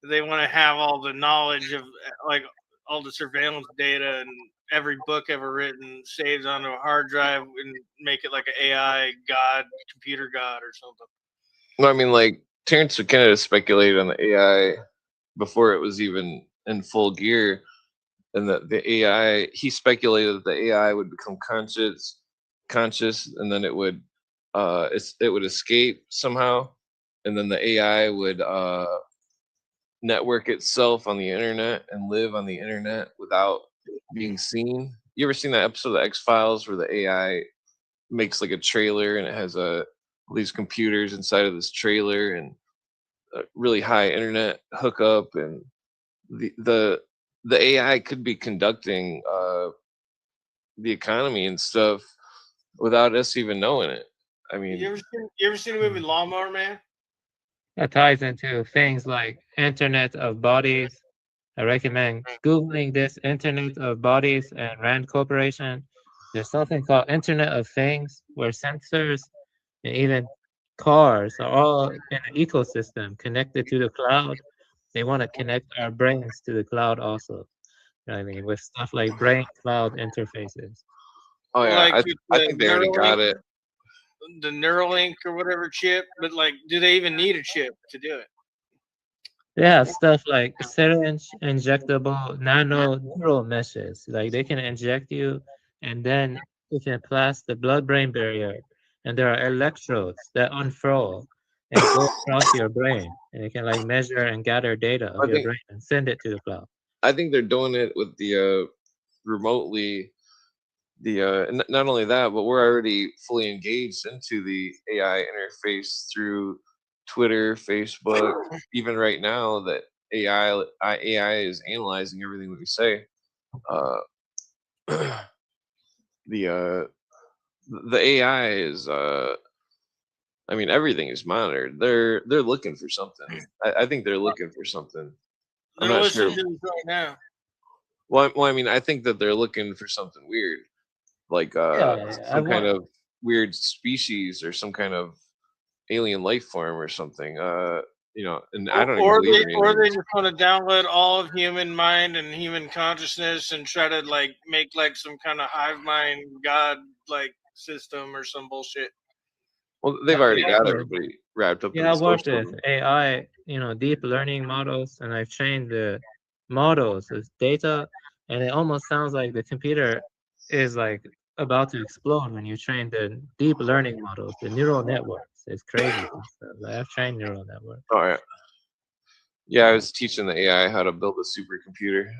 they want to have all the knowledge of like all the surveillance data and every book ever written saved onto a hard drive and make it like an AI god, computer god or something. Well, I mean, like Terrence McKenna speculated on the AI before it was even in full gear, and that the AI, he speculated that the AI would become conscious, and then it would it would escape somehow, and then the AI would network itself on the internet and live on the internet without being seen. You ever seen that episode of the X-Files where the AI makes like a trailer and it has a these computers inside of this trailer and a really high internet hookup, and the AI could be conducting the economy and stuff without us even knowing it. I mean, You ever seen the movie Lawnmower Man? That ties into things like Internet of Bodies. I recommend Googling this Internet of Bodies and Rand Corporation. There's something called Internet of Things, where sensors and even cars are all in an ecosystem connected to the cloud. They want to connect our brains to the cloud also. You know what I mean? With stuff like brain cloud interfaces. oh yeah, Like I think they already got it. The Neuralink or whatever chip, but like, do they even need a chip to do it? Yeah, stuff like syringe injectable nano neural meshes. Like they can inject you and then it can pass the blood-brain barrier. And there are electrodes that unfurl and go across your brain. And it can like measure and gather data of your brain and send it to the cloud. I think they're doing it with the remotely. Not only that, but we're already fully engaged into the AI interface through Twitter, Facebook. Even right now, that AI is analyzing everything that we say. The AI is I mean, everything is monitored. They're looking for something. I think they're looking for something. I'm They're not listening sure. to this right now. Well, I mean, I think that they're looking for something weird, like some kind of weird species or some kind of alien life form or something. You know, and I don't even believe in Or they aliens. just want to download all of human mind and human consciousness and try to like make like some kind of hive mind god like system or some bullshit. Well, they've already got everybody wrapped up in Yeah, I the worked with social. AI, deep learning models, and I've trained the models with data, and it almost sounds like the computer is like about to explode when you train the deep learning models, the neural networks. It's crazy. Like, I've trained neural networks. Oh yeah. Yeah, I was teaching the AI how to build a supercomputer.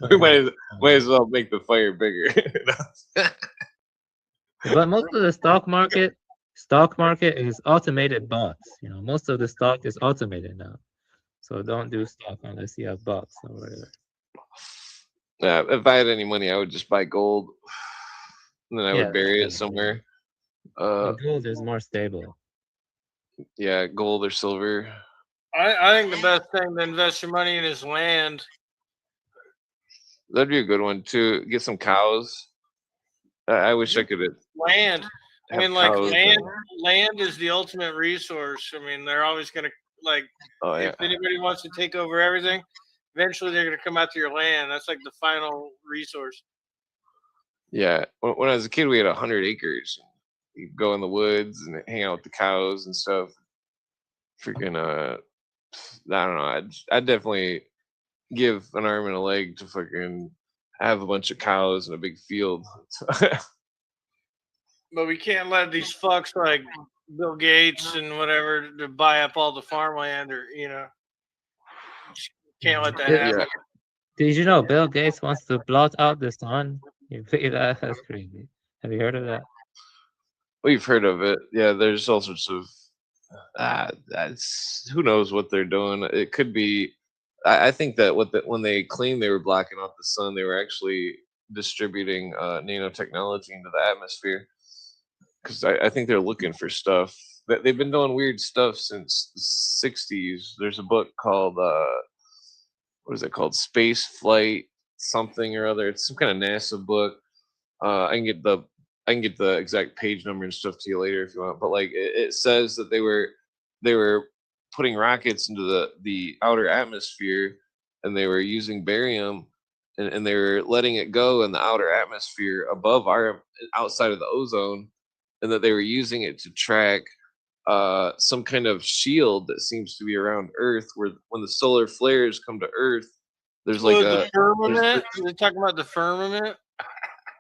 We might as well make the fire bigger. But most of the stock market is automated bots. Most of the stock is automated now. So don't do stock unless you have bots or whatever. Yeah, if I had any money, I would just buy gold, and then I would bury it somewhere. Gold is more stable. Yeah, gold or silver. I think the best thing to invest your money in is land. That'd be a good one too. Get some cows. I wish I could have Land. I mean, like cows land is the ultimate resource. I mean, they're always gonna like. Oh, yeah. If anybody wants to take over everything, eventually they're gonna come out to your land. That's like the final resource. Yeah, when I was a kid, we had 100 acres. You'd go in the woods and hang out with the cows and stuff. Freaking, I don't know. I'd definitely give an arm and a leg to fucking have a bunch of cows in a big field. But we can't let these fucks like Bill Gates and whatever to buy up all the farmland, or can't let that happen. Did you know Bill Gates wants to blot out the sun? That's crazy. Have you heard of that? We've heard of it. Yeah, there's all sorts of. That's who knows what they're doing. It could be. I think that when they claimed they were blocking out the sun, they were actually distributing nanotechnology into the atmosphere. Because I think they're looking for stuff. They've been doing weird stuff since the 60s. There's a book called what is it called? Space Flight something or other. It's some kind of NASA book. I can get the exact page number and stuff to you later if you want. But like it says that they were putting rockets into the outer atmosphere, and they were using barium, and they were letting it go in the outer atmosphere above outside of the ozone, and that they were using it to track some kind of shield that seems to be around Earth, where when the solar flares come to Earth, there's like the firmament. Are they talking about the firmament?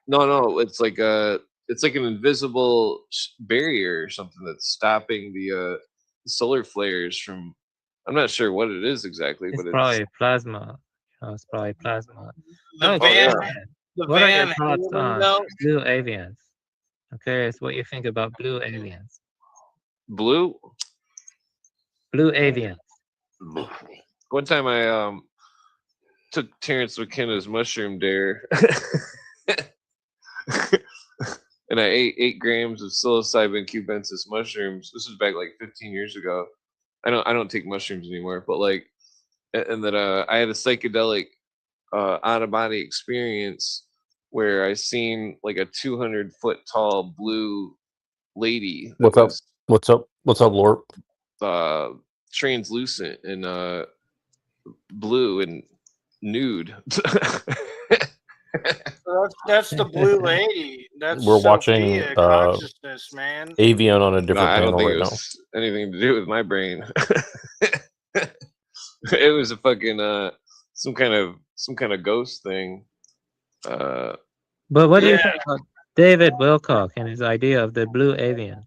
No, it's like an invisible barrier or something that's stopping the solar flares from. I'm not sure what it is exactly, It's but probably plasma. It's probably plasma. The What are your thoughts on blue avians? I'm curious what you think about blue aliens. Blue. Blue aliens. One time I took Terrence McKenna's mushroom dare, and I ate 8 grams of psilocybin cubensis mushrooms. This was back like 15 years ago. I don't take mushrooms anymore, but like, and then I had a psychedelic out of body experience where I seen like a 200-foot tall blue lady that What's up? What's up, Lord? was translucent and blue and nude. That's the blue lady. That's We're watching Sophia consciousness, man. Avian on a different I don't panel think right it now. was anything to do with my brain. It was a fucking some kind of ghost thing. But what do you think about David Wilcock and his idea of the blue avians?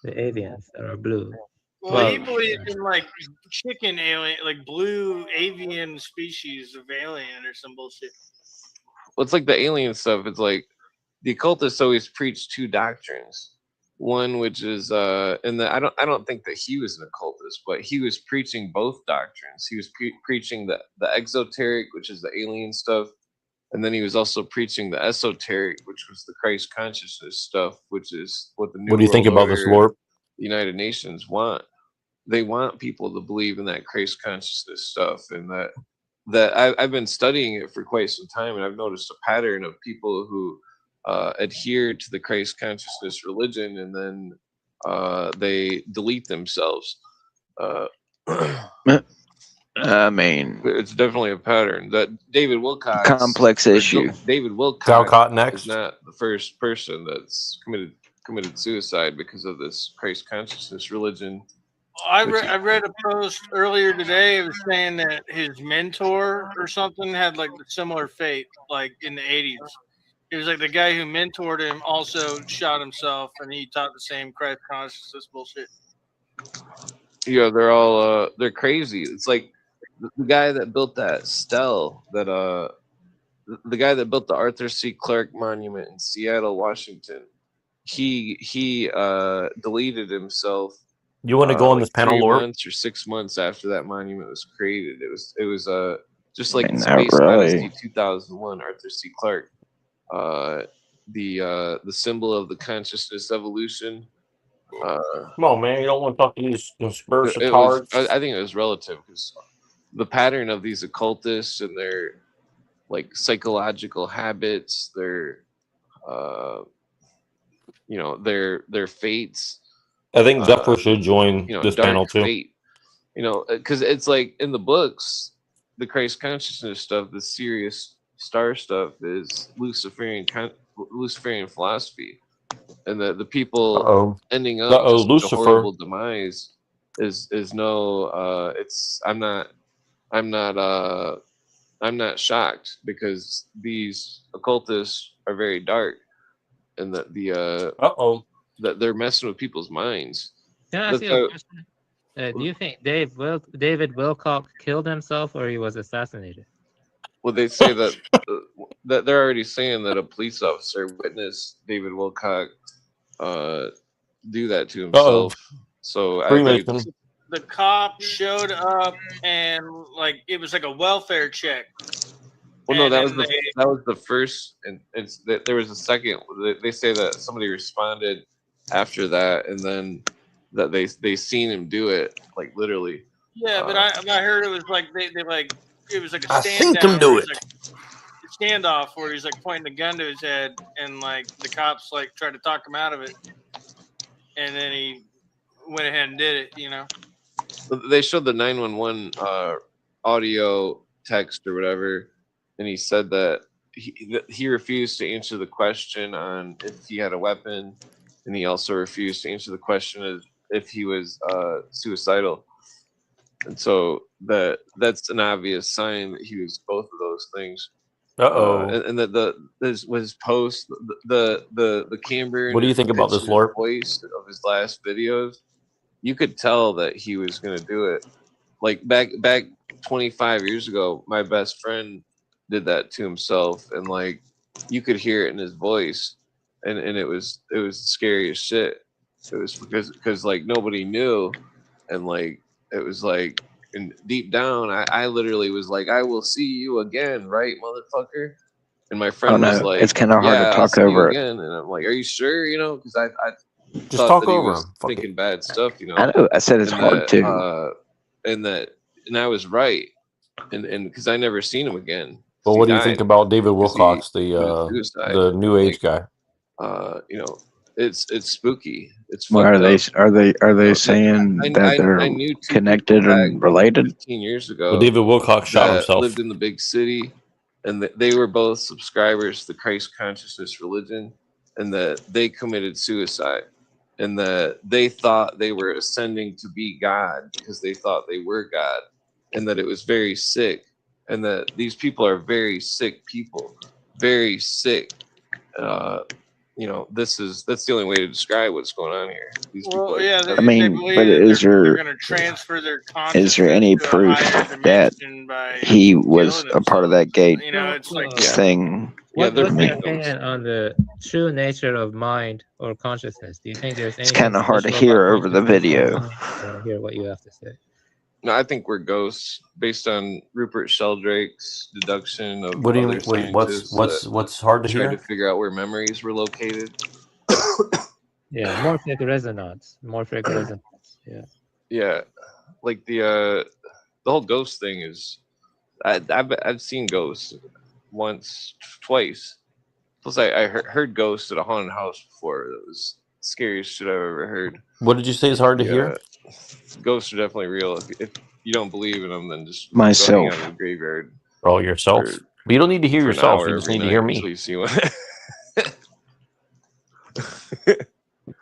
The avians that are blue. Well, he believed in like chicken alien, like blue avian species of alien or some bullshit. Well, it's like the alien stuff. It's like the occultists always preach 2 doctrines. One which is and I don't think that he was an occultist, but he was preaching both doctrines. He was preaching the exoteric, which is the alien stuff, and then he was also preaching the esoteric, which was the Christ consciousness stuff, which is what the New What do you think World about this, Order, Lord? the United Nations want. They want people to believe in that Christ consciousness stuff, and that I've been studying it for quite some time, and I've noticed a pattern of people who adhere to the Christ consciousness religion, and then they delete themselves. I mean, It's definitely a pattern. That David Wilcox, complex issue. David Wilcox Talcott next. is not the first person that's committed suicide because of this Christ consciousness religion. I read a post earlier today. It was saying that his mentor or something had like a similar fate, like in the 80s. It was like the guy who mentored him also shot himself, and he taught the same Christ consciousness bullshit. Yeah, they're all they're crazy. It's like the guy that built that stele, that the guy that built the Arthur C. Clarke Monument in Seattle, Washington. He deleted himself. You want to go on like this panel, 3 Lord? months or 6 months after that monument was created. It was just like in Not Space really. Odyssey 2001, Arthur C. Clarke. The symbol of the consciousness evolution. Come on, man. You don't want to talk to these conspiracy It was. tards. I think it was relative because the pattern of these occultists and their like psychological habits, their their fates. I think Zephyr should join this dark panel too. fate. Because it's like in the books, the Christ consciousness stuff, the serious star stuff is Luciferian philosophy, and the people ending up just with a Lucifer. horrible demise is no. I'm not shocked because these occultists are very dark, and that that they're messing with people's minds. Can I ask you a question? Do you think David Wilcock killed himself or he was assassinated? Well, they say that that they're already saying that a police officer witnessed David Wilcock do that to himself. So I think it's, The cop showed up and like it was like a welfare check. well, no, And that was then that was the first, and it's that there was a second. They say that somebody responded after that, and then that they seen him do it, like literally. Yeah, but I heard it was like they like it was like a I stand seen him down do where it. he's like a standoff where he's like pointing a gun to his head and like the cops like tried to talk him out of it, and then he went ahead and did it. They showed the 911 audio text or whatever, and he said that he refused to answer the question on if he had a weapon, and he also refused to answer the question of if he was suicidal. And so that's an obvious sign that he was both of those things. And that his post, the camber. What do you think about this, Lord? Voice of his last videos, you could tell that he was going to do it. Like back 25 years ago, my best friend did that to himself, and like you could hear it in his voice. and it was scary as shit. It was because like nobody knew, and like it was like, and deep down, I literally was like, I will see you again, right, motherfucker? And my friend was no, like, it's kind of hard to yeah, I'll talk see you over it. again. And I'm like, are you sure? You know, because I Just thought talk that he over was him. Fuck it. thinking bad stuff, you know. I know. I said it's and hard to. And I was right, and because I never seen him again. Well, He what do you died think about David 'cause he Wilcox, committed suicide. the new age guy? You know, it's spooky. It's Well, fucked are they up. saying that I they're knew 2 connected people back and related? 15 years Well, ago David Wilcox shot that himself. lived in the big city, and they were both subscribers to the Christ consciousness religion, and that they committed suicide, and that they thought they were ascending to be God because they thought they were God, and that it was very sick, and that these people are very sick people, very sick. You know, that's the only way to describe what's going on here. These people Well, are yeah, definitely- I mean, but they're going to transfer their is there any consciousness to a proof higher that dimension by he was a part of that gate you know, it's like thing? What's they're your victims. opinion on the true nature of mind or consciousness? Do you think there's It's anything kind of hard to special hear about over the consciousness? video. I want to hear what you have to say. No, I think we're ghosts based on Rupert Sheldrake's deduction of What do you other mean? Wait, what's scientists that what's hard to tried to hear? figure out where memories were located. Yeah, morphic resonance. Morphic resonance. Yeah. Yeah, like the whole ghost thing is, I've seen ghosts once, twice. Plus, I heard ghosts at a haunted house before. That was the scariest shit I've ever heard. What did you say is hard to hear? Ghosts are definitely real. If you don't believe in them, then just go Myself. hang out in the graveyard. Oh, yourself. for- But you don't need to hear for an yourself. hour You just every need to hear night me. until you see one.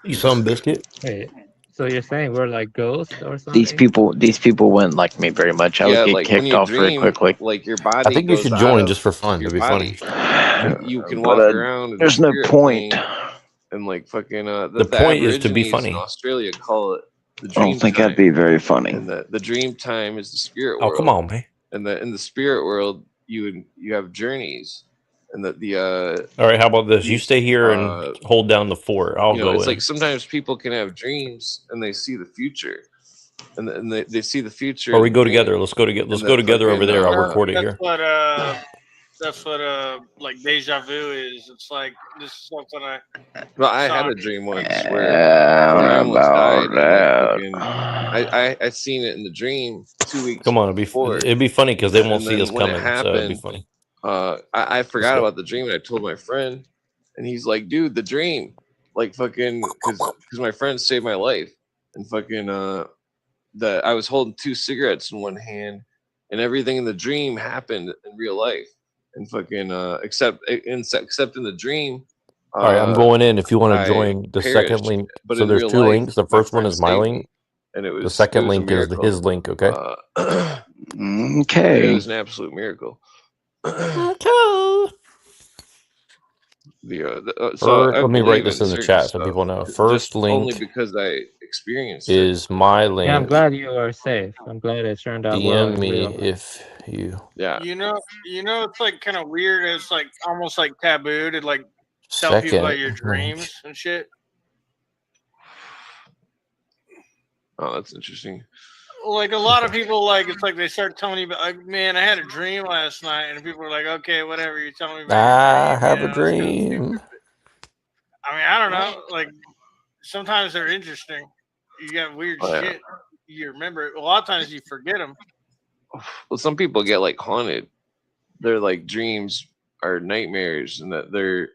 You some biscuit. Wait. So you're saying we're like ghosts or something? These people wouldn't like me very much. I would Yeah, get like when kicked you off very dream, quickly. like your I body think you goes should out join of just for fun. your It'd be funny. body. You can But, walk around in there's the no spirit point. plane, and like fucking The the point is to be Aborigines funny. in Australia call it the I don't dream think time, that'd be very funny. and the dream time is the spirit Oh, world. come on, man. And in the spirit world, you have journeys, and All right, how about this? You stay here and hold down the fort. I'll you know, go it's in. like sometimes people can have dreams and they see the future, and they see the future. Or in we the go dream, together. Let's go together. Let's and go that together over fucking, there. I'll record it that's here. what like deja vu is. It's like this is something Well, I saw had in a dream once where I almost died, about and I seen it in the dream 2 weeks Come on, before. it'd be funny because they won't And see then us when it coming. So it'd be happened, funny. I forgot go. about the dream, and I told my friend, and he's like, "Dude, the dream, like fucking, because my friend saved my life, and fucking that I was holding 2 cigarettes in one hand, and everything in the dream happened in real life, and fucking except in the dream." All right, I'm going in. If you want to I join the second perished, link, but so in there's real 2 life, links. The my first one friend is my saved link. me, and it The was second a link is miracle. his link. Okay. Okay. It was an absolute miracle. So I Let me write believe this in in the certain chat so stuff, people know. just First only link because I experienced it. is my link. Yeah, I'm glad you are safe. I'm glad it turned out well DM in me real life. if you Yeah. You know, it's like kind of weird. It's like almost like taboo to like tell people about your second link. dreams and shit. Oh, that's interesting. Like a lot of people, like it's like they start telling you about, like, man, I had a dream last night, and people are like, okay, whatever, you're telling me about I your dream. have You a know, it's kinda dream. stupid. I mean, I don't know. Like sometimes they're interesting. You got weird Oh, yeah. shit. You remember it. A lot of times you forget them. Well, some people get like haunted. Their like dreams are nightmares, and that they're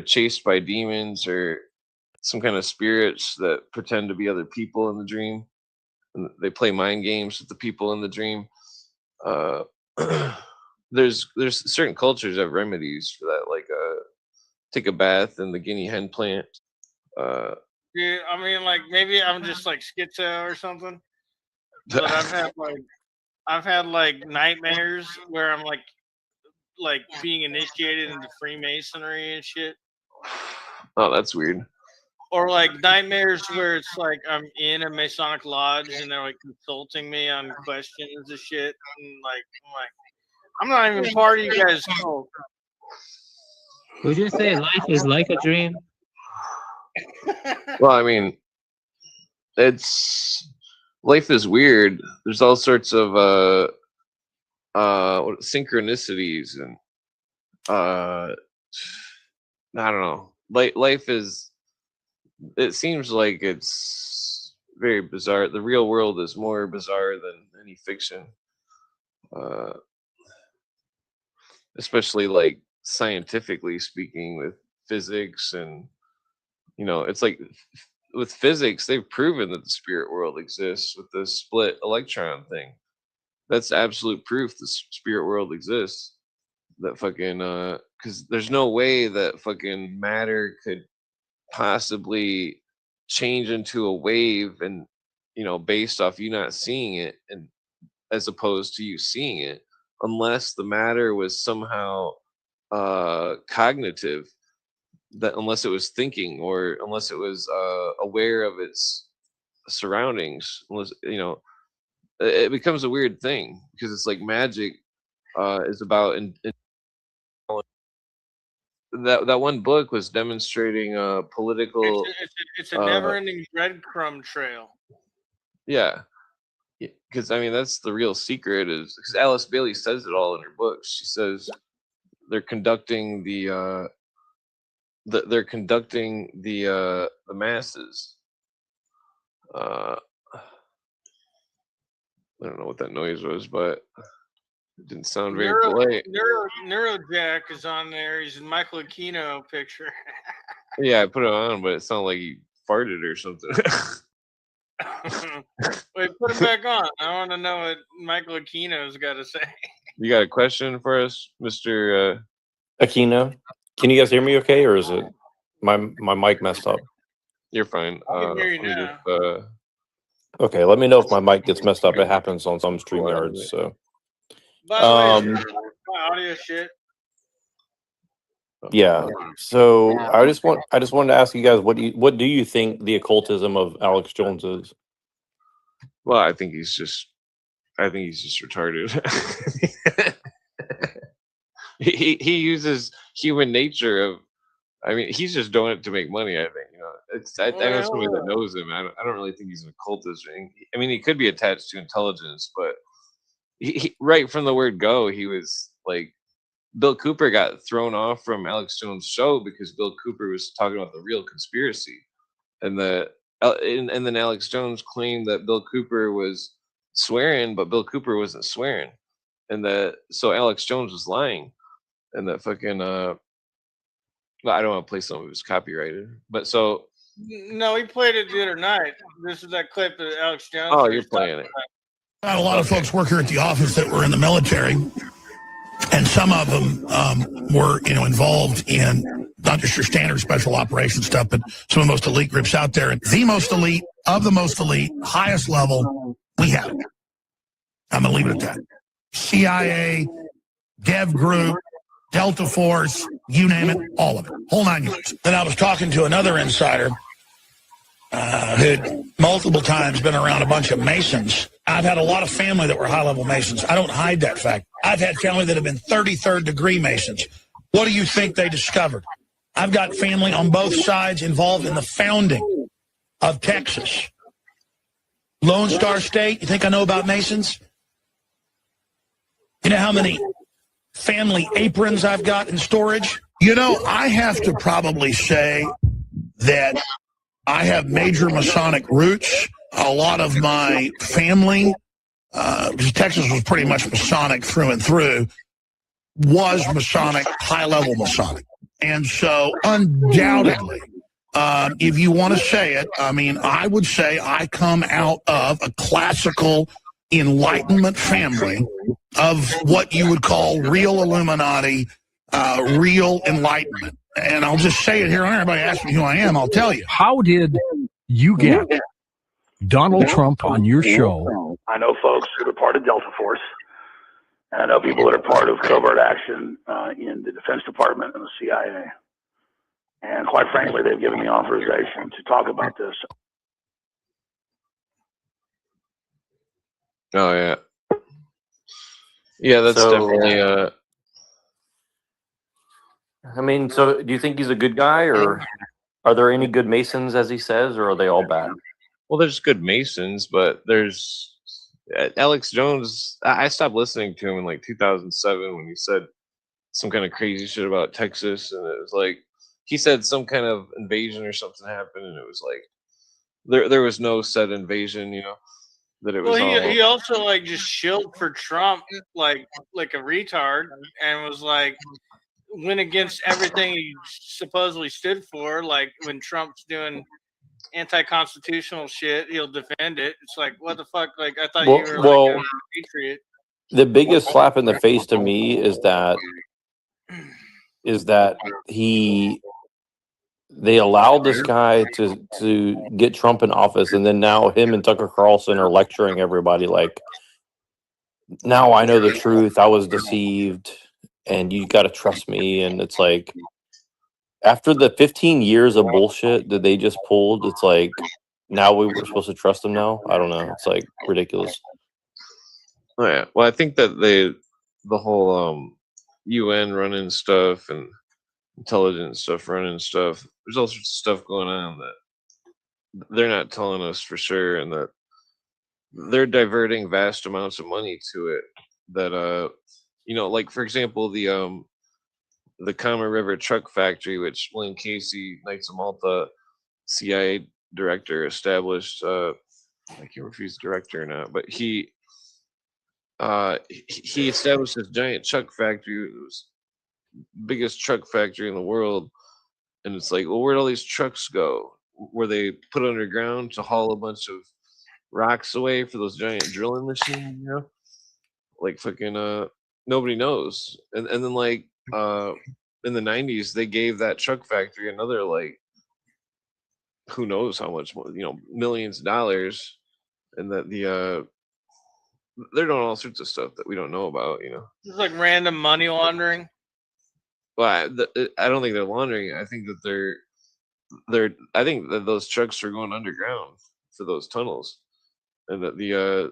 chased by demons or some kind of spirits that pretend to be other people in the dream, and they play mind games with the people in the dream. There's certain cultures that have remedies for that, like take a bath in the guinea hen plant. Yeah, I mean, like maybe I'm just like schizo or something. But I've had like nightmares where I'm like being initiated into Freemasonry and shit. Oh, that's weird. Or like nightmares where it's like I'm in a Masonic lodge and they're like consulting me on questions and shit. And like I'm not even part of you guys' cult. Would you say life is like a dream? Well, I mean, life is weird. There's all sorts of synchronicities and I don't know. Life is. It seems like it's very bizarre. The real world is more bizarre than any fiction, especially like scientifically speaking, with physics and it's like with physics they've proven that the spirit world exists with the split electron thing. That's absolute proof the spirit world exists. That fucking because there's no way that fucking matter could possibly change into a wave and based off you not seeing it and as opposed to you seeing it, unless the matter was somehow cognitive, that unless it was thinking or unless it was aware of its surroundings, unless it becomes a weird thing because it's like magic is about that one book was demonstrating political It's a never-ending breadcrumb trail. yeah, because I mean that's the real secret, is because Alice Bailey says it all in her books. She says they're conducting the masses. I don't know what that noise was, but it didn't sound very polite. Neurojack is on there. He's in Michael Aquino picture. Yeah, I put it on, but it sounded like he farted or something. Wait, put it back on. I want to know what Michael Aquino's got to say. You got a question for us, Mr. Aquino? Can you guys hear me okay, or is it my mic messed up? You're fine. I can hear you now. Okay, let me know if my mic gets messed up. It happens on some StreamYards. So, By the way, my audio shit. yeah. So I just wanted to ask you guys, what do you think the occultism of Alex Jones is? Well, I think he's just retarded. he uses human nature of. I mean, he's just doing it to make money. I think I know somebody that knows him. I don't really think he's an occultist. I mean, he could be attached to intelligence, but he right from the word go, he was like Bill Cooper got thrown off from Alex Jones' show because Bill Cooper was talking about the real conspiracy, and and then Alex Jones claimed that Bill Cooper was swearing, but Bill Cooper wasn't swearing, and so Alex Jones was lying, and that fucking well, I don't want to play some of it was copyrighted, but so no, he played it the other night. This is that clip that Alex Jones. Oh, you're playing it. I had a lot of folks work here at the office that were in the military, and some of them were, involved in not just your standard special operations stuff, but some of the most elite groups out there. And the most elite of the most elite, highest level, we have. I'm going to leave it at that. CIA, Dev Group, Delta Force, you name it, all of it, whole 9 yards. Then I was talking to another insider who'd multiple times been around a bunch of Masons. I've had a lot of family that were high-level Masons. I don't hide that fact. I've had family that have been 33rd degree Masons. What do you think they discovered? I've got family on both sides involved in the founding of Texas. Lone Star State, you think I know about Masons? You know how many family aprons I've got in storage? I have to probably say that I have major Masonic roots. A lot of my family, because Texas was pretty much Masonic through and through, was Masonic, high-level Masonic. And so undoubtedly, if you want to say it, I mean, I would say I come out of a classical Enlightenment family of what you would call real Illuminati, real Enlightenment. And I'll just say it here. Everybody asks me who I am, I'll tell you. How did you get Donald Trump on your show? I know folks that are part of Delta Force, and I know people that are part of covert action in the Defense Department and the CIA. And quite frankly, they've given me authorization to talk about this. Oh yeah, yeah. That's definitely. I mean, so do you think he's a good guy, or? Are there any good Masons, as he says, or are they all bad? Well, there's good Masons, but there's Alex Jones. I stopped listening to him in like 2007 when he said some kind of crazy shit about Texas, and it was like he said some kind of invasion or something happened, and it was like there was no said invasion, that it was Well, all. he also like just shilled for Trump like a retard and was like went against everything he supposedly stood for. Like when Trump's doing anti-constitutional shit, he'll defend it. It's like what the fuck? Like I thought you were like a patriot. The biggest slap in the face to me is that they allowed this guy to get Trump in office, and then now him and Tucker Carlson are lecturing everybody like, now I know the truth. I was deceived, and you got to trust me. And it's like, after the 15 years of bullshit that they just pulled, it's like, now we were supposed to trust them now? I don't know. It's like ridiculous. Oh, yeah. Well, I think that the whole UN running stuff and intelligence stuff running stuff, there's all sorts of stuff going on that they're not telling us for sure, and that they're diverting vast amounts of money to it. That like for example, the Kama River Truck Factory, which William Casey, Knights of Malta, CIA director, established. I can't remember if he's director or not, but he established this giant truck factory. It was biggest truck factory in the world, and it's like, well, where'd all these trucks go? Were they put underground to haul a bunch of rocks away for those giant drilling machines? Like fucking nobody knows. And then like in the 90s, they gave that truck factory another like who knows how much more, millions of dollars, and that they're doing all sorts of stuff that we don't know about. It's like random money laundering. Well, I don't think they're laundering it. I think that I think that those trucks are going underground for those tunnels, and that the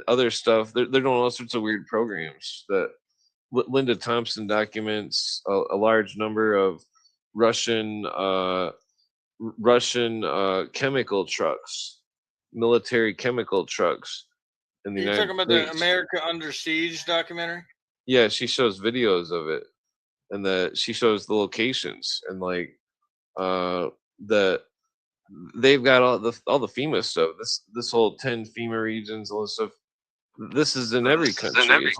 other stuff they're doing all sorts of weird programs. That Linda Thompson documents a large number of Russian chemical trucks, military chemical trucks in the You're United talking about States. the America Under Siege documentary? Yeah, she shows videos of it, and she shows the locations, and like they've got all the FEMA stuff. This whole 10 FEMA regions, all this stuff. This is in every country.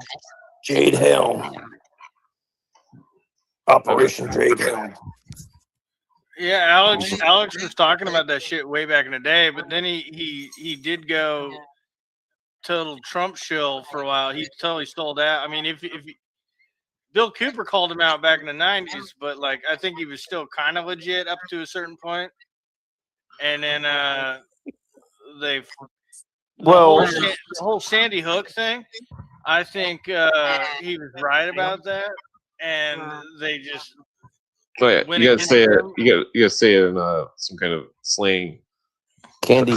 Jade Helm. Operation Jade Helm. Yeah, Alex was talking about that shit way back in the day, but then he did go total Trump shill for a while. He totally stole that. I mean, if Bill Cooper called him out back in the 90s, but like I think he was still kind of legit up to a certain point. And then the whole Sandy Hook thing, I think he was right about that, and they just Oh yeah, you gotta say it. You gotta say it in some kind of slang. Candy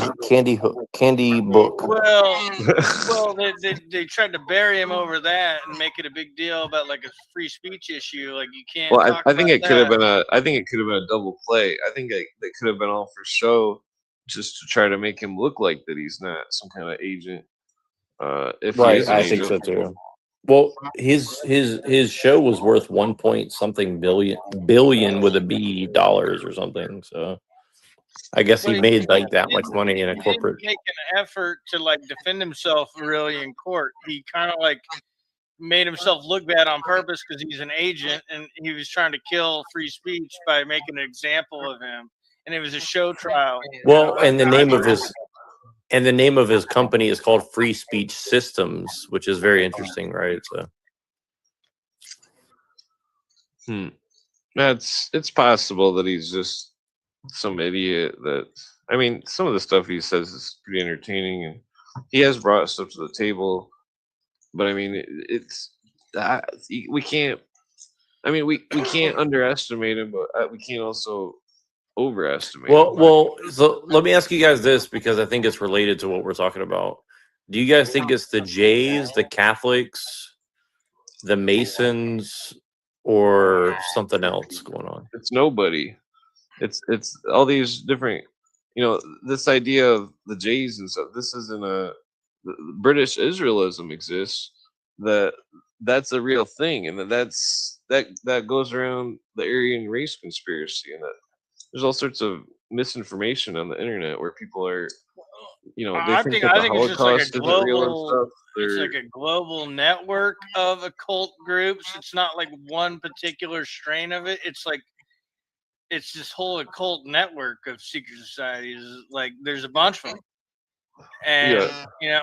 book. Well, they tried to bury him over that and make it a big deal about like a free speech issue. Like you can't. Well, I think it could have been a double play. I think it could have been all for show, just to try to make him look like that he's not some kind of agent. If he is an I agent. think so too. Well, his show was worth 1 point something billion with a B dollars or something. So I guess he made like that much money in a corporate. He didn't make an effort to like defend himself really in court. He kind of like made himself look bad on purpose because he's an agent and he was trying to kill free speech by making an example of him. And it was a show trial. Well, and the name of his company is called Free Speech Systems, which is very interesting, right? So, It's possible that he's just some idiot. That I mean, some of the stuff he says is pretty entertaining, and he has brought stuff to the table. But I mean, we can't. I mean, we can't underestimate him, but we can't also overestimate. well, so let me ask you guys this, because I think it's related to what we're talking about. Do you guys think it's the Jays, the Catholics, the Masons, or something else going on? It's nobody. It's all these different, this idea of the Jays and stuff. This isn't British Israelism exists. That's a real thing, and that goes around the Aryan race conspiracy, and that there's all sorts of misinformation on the internet where people are, they I think think that I the think it's just like a Holocaust isn't real and global. stuff. It's They're like a global network of occult groups. It's not like one particular strain of it. It's this whole occult network of secret societies. Like there's a bunch of them, and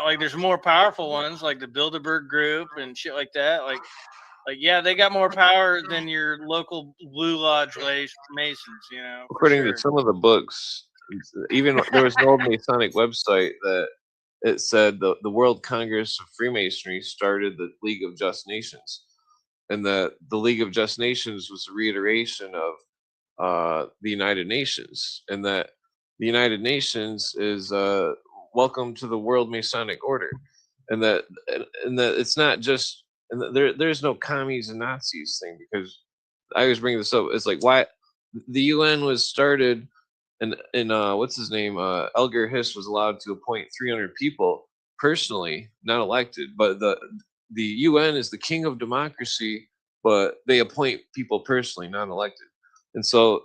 like there's more powerful ones like the Bilderberg Group and shit like that. Like yeah, they got more power than your local Blue Lodge Masons. For according to sure. some of the books, even there was an old Masonic website that it said the World Congress of Freemasonry started the League of Just Nations, and that the League of Just Nations was a reiteration of the United Nations, and that the United Nations is welcome to the World Masonic Order, and that it's not just, and that there's no commies and Nazis thing, because I always bring this up. It's like, why the UN was started, and what's his name? Elgar Hiss was allowed to appoint 300 people personally, not elected. But the UN is the king of democracy, but they appoint people personally, not elected. And so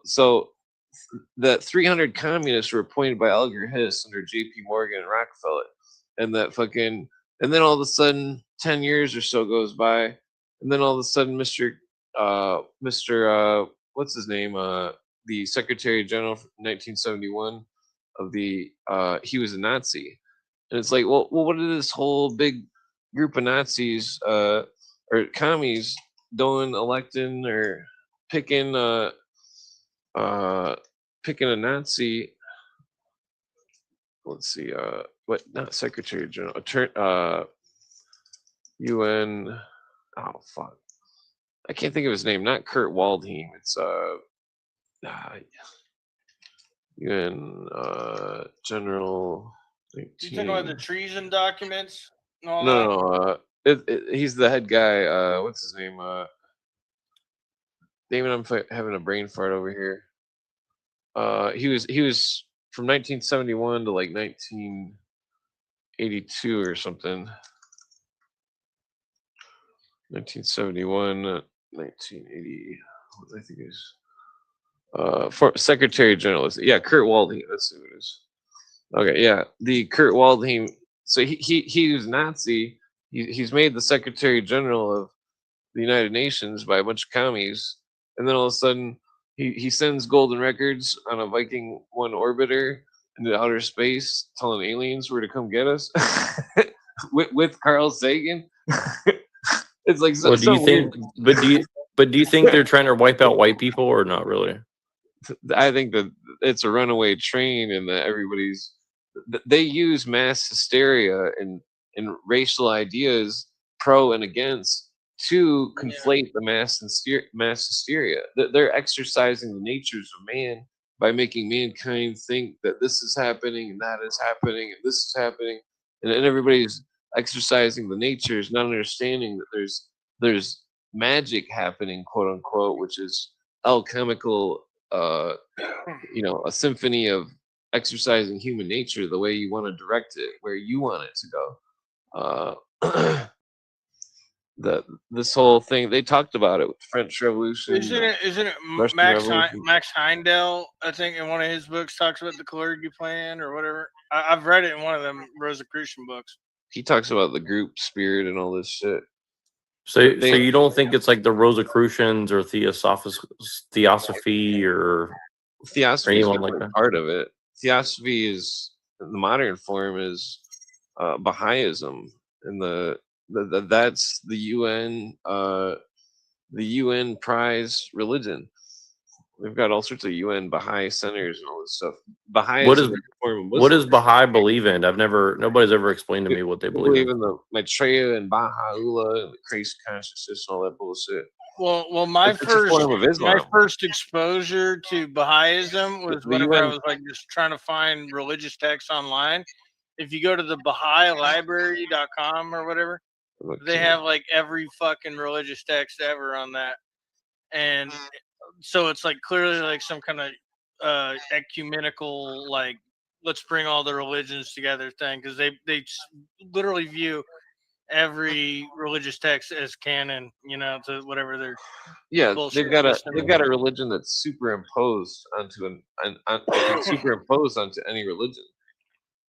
that 300 communists were appointed by Elgar Hiss under J.P. Morgan and Rockefeller, and and then all of a sudden, 10 years or so goes by, and then all of a sudden, Mr. What's his name? The Secretary General from 1971 of the he was a Nazi, and it's like, well, what did this whole big group of Nazis or commies doing, electing or picking picking a Nazi? Let's see, what, not Secretary General, UN. Oh fuck, I can't think of his name. Not Kurt Waldheim. It's UN General. You talking about the treason documents and all No, that? no, he's the head guy. What's his name? Damon, I'm having a brain fart over here. He was from 1971 to like 1982 or something. 1971, 1980. I think it is. For Secretary General, yeah, Kurt Waldheim. That's who it is. Okay, yeah, the Kurt Waldheim. So he was Nazi. He's made the Secretary General of the United Nations by a bunch of commies, and then all of a sudden he sends golden records on a Viking 1 orbiter into outer space, telling aliens where to come get us with Carl Sagan. It's like Well, do you think? But do you think they're trying to wipe out white people or not really? I think that it's a runaway train, and that they use mass hysteria and racial ideas, pro and against, to conflate the mass hysteria. They're exercising the natures of man by making mankind think that this is happening and that is happening and this is happening, and everybody's exercising the natures, not understanding that there's magic happening, quote unquote, which is alchemical, a symphony of exercising human nature the way you want to direct it, where you want it to go. This whole thing, they talked about it with the French Revolution. Isn't it Russian Max Revolution. Max Heindel? I think in one of his books talks about the Kalergi plan or whatever. I've read it in one of them Rosicrucian books. He talks about the group spirit and all this shit. So you don't think it's like the Rosicrucians or Theosophy or Theosophy is anyone like that? part of it. Theosophy is, the modern form is Baha'ism, and that's the UN prize religion. We've got all sorts of UN Baha'i centers and all this stuff. Baha'i What is is a form of what does Muslim. Baha'i believe in? Nobody's ever explained to me what they They believe believe in. in the Maitreya and Baha'u'llah and the Christ consciousness and all that bullshit. Well, my It's a form of Islam. first exposure to Baha'ism was The whenever I UN was like just trying to find religious texts online. If you go to the Baha'ilibrary.com or whatever, they have like every fucking religious text ever on that, and so it's like clearly like some kind of ecumenical, like, let's bring all the religions together thing, because they literally view every religious text as canon, to whatever their Yeah, bullshit they've system is. got a religion that's superimposed onto it can superimpose onto any religion,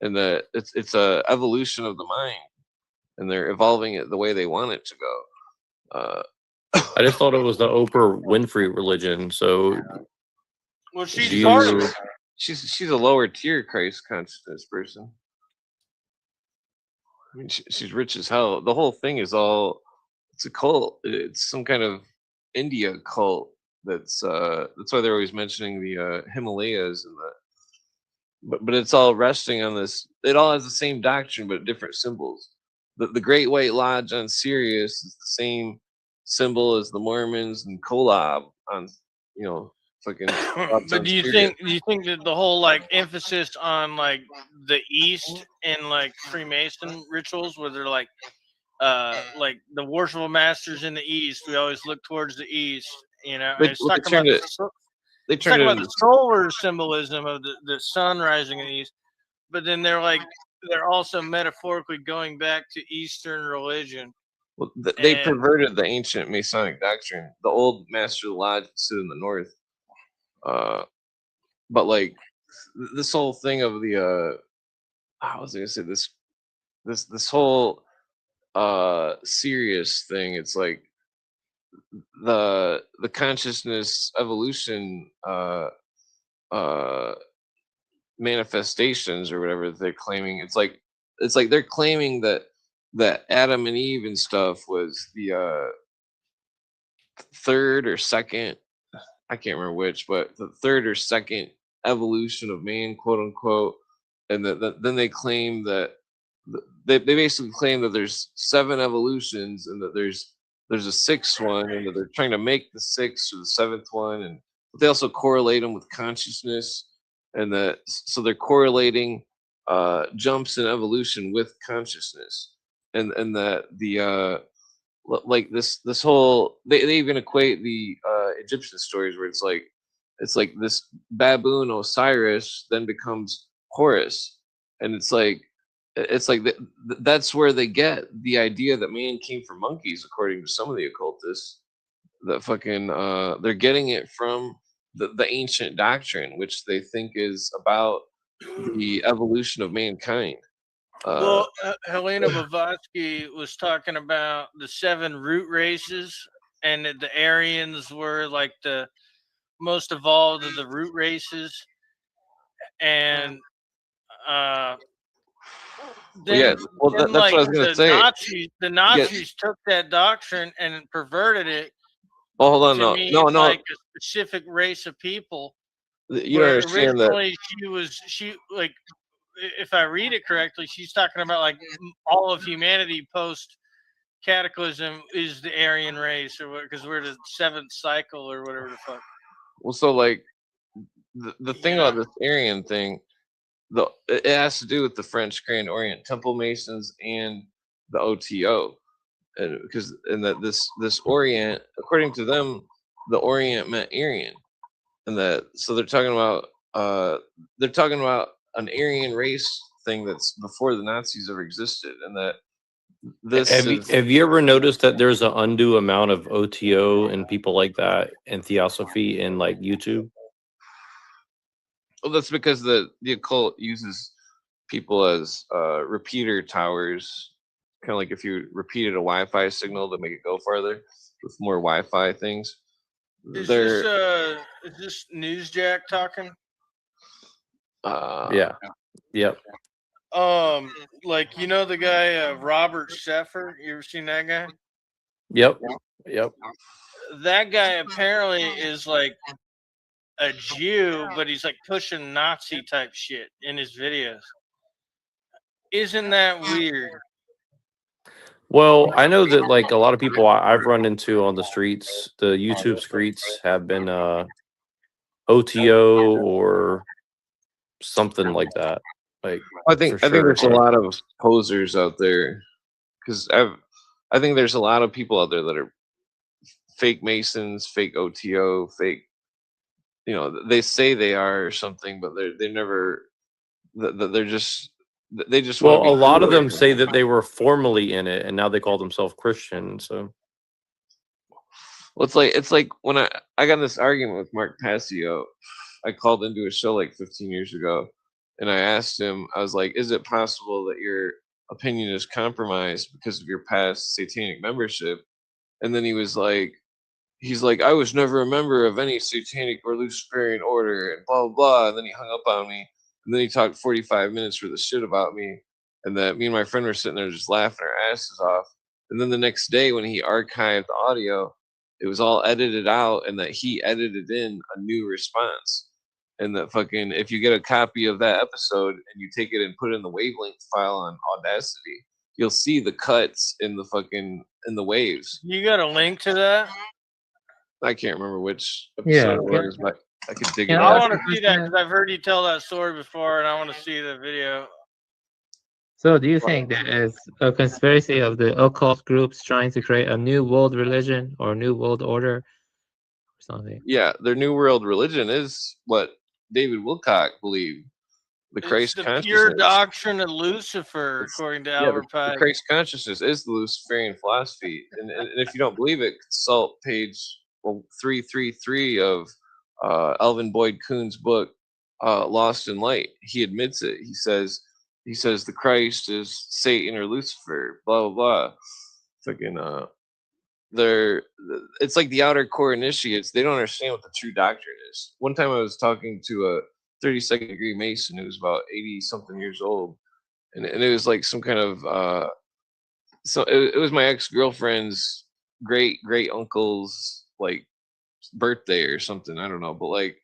and it's a evolution of the mind, and they're evolving it the way they want it to go. I just thought it was the Oprah Winfrey religion. So, Well, she's do part of you? it. She's a lower tier Christ consciousness person. I mean, she's rich as hell. The whole thing is it's a cult. It's some kind of India cult. That's why they're always mentioning the Himalayas and but it's all resting on this. It all has the same doctrine but different symbols. The Great White Lodge on Sirius is the same symbol as the Mormons and Kolob on fucking. But do you think that the whole like emphasis on like the East and like Freemason rituals, where they're like the worshipful masters in the East, we always look towards the East, and it's talking about the solar symbolism of the sun rising in the East, but then they're also metaphorically going back to Eastern religion. Well, they perverted the ancient Masonic doctrine. The old Master of the Lodge stood in the north. But like this whole thing of the I was gonna say this whole serious thing, it's like the consciousness evolution manifestations or whatever they're claiming. It's like they're claiming that Adam and Eve and stuff was the third or second, I can't remember which, but the third or second evolution of man, quote unquote. And then they claim that they basically claim that there's 7 evolutions and that there's a 6th one, and that they're trying to make the 6th or the 7th one. And but they also correlate them with consciousness, and so they're correlating jumps in evolution with consciousness, and that the like this whole they even equate the Egyptian stories where it's like this baboon Osiris then becomes Horus, and it's like that's where they get the idea that man came from monkeys, according to some of the occultists. That fucking they're getting it from the ancient doctrine, which they think is about the evolution of mankind. Well, Helena Blavatsky was talking about the 7 root races, and that the Aryans were like the most evolved of the root races, and that's what I was gonna say. The Nazis took that doctrine and perverted it. Oh, hold on, no, like a specific race of people. You don't understand that. Originally, she like, if I read it correctly, she's talking about like all of humanity post cataclysm is the Aryan race, or what? Because we're the 7th cycle or whatever the fuck. Well, so like the thing about this Aryan thing, it has to do with the French Grand Orient Temple Masons and the OTO, and that this Orient, according to them, the Orient meant Aryan, and so they're talking about an Aryan race thing that's before the Nazis ever existed, and that Have you ever noticed that there's an undue amount of OTO and people like that and Theosophy in like YouTube? Well, that's because the occult uses people as repeater towers, kind of like if you repeated a Wi-Fi signal to make it go farther with more Wi-Fi things. Is this Newsjack talking? Yeah. Yep. Like, the guy Robert Sheffer. You ever seen that guy? Yep. That guy apparently is like a Jew, but he's like pushing Nazi type shit in his videos. Isn't that weird? Well, I know that like a lot of people I've run into on the streets, the YouTube streets, have been OTO or something like that. Like, I think there's a lot of posers out there, because I think there's a lot of people out there that are fake Masons, fake OTO, fake you know, they say they are or something, but they never. They're just they just want Well, to a be lot of cool. them say that they were formerly in it and now they call themselves Christian. So Well, it's like when I got in this argument with Mark Passio. I called into a show like 15 years ago, and I asked him. I was like, "Is it possible that your opinion is compromised because of your past satanic membership?" And then he's like, "I was never a member of any satanic or Luciferian order," and blah blah blah. And then he hung up on me, and then he talked 45 minutes worth of shit about me, and that me and my friend were sitting there just laughing our asses off. And then the next day, when he archived the audio, it was all edited out, and that he edited in a new response. And that fucking, if you get a copy of that episode and you take it and put it in the wavelength file on Audacity, you'll see the cuts in the fucking in the waves. You got a link to that? I can't remember which Yeah. episode it was, but I could dig it I up. want to see that because I've heard you tell that story before, and I want to see the video. So, do you think there is a conspiracy of the occult groups trying to create a new world religion or new world order or something? Yeah, their new world religion is what David Wilcock believed. The It's Christ the consciousness. pure doctrine of Lucifer, according to Yeah, Albert the Pike. Christ consciousness is the Luciferian philosophy. And if you don't believe it, consult page 333 of Alvin Boyd Kuhn's book, Lost in Light. He admits it. He says the Christ is Satan or Lucifer, blah blah blah. Fucking it's like the outer core initiates. They don't understand what the true doctrine is. One time I was talking to a 32nd degree Mason who was about 80 something years old, and it was like some kind of so it was my ex-girlfriend's great uncle's like birthday or something. I don't know, but like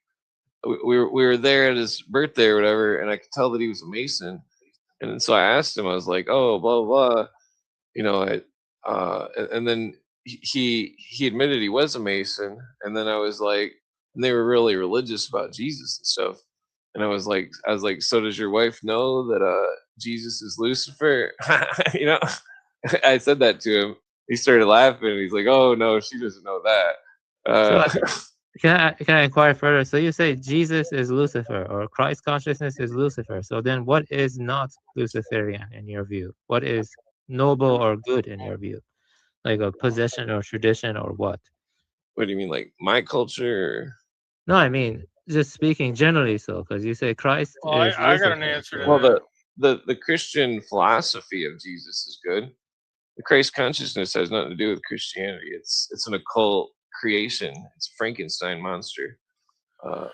we were there at his birthday or whatever, and I could tell that he was a Mason. And so I asked him, I was like, "Oh, blah blah blah," you know, and then he admitted he was a Mason, and then I was like, and they were really religious about Jesus and stuff, and I was like, so does your wife know that Jesus is Lucifer? You know, I said that to him. He started laughing, and he's like, "Oh no, she doesn't know that." So, can I inquire further? So you say Jesus is Lucifer or Christ consciousness is Lucifer. So then what is not Luciferian in your view? What is noble or good in your view? Like a possession or tradition or what? What do you mean, like my culture? Or? No, I mean just speaking generally. So because you say Christ Well, is I got Lucifer. an answer to Well, that. the Christian philosophy of Jesus is good. The Christ consciousness has nothing to do with Christianity. It's an occult creation. It's a Frankenstein monster. Well,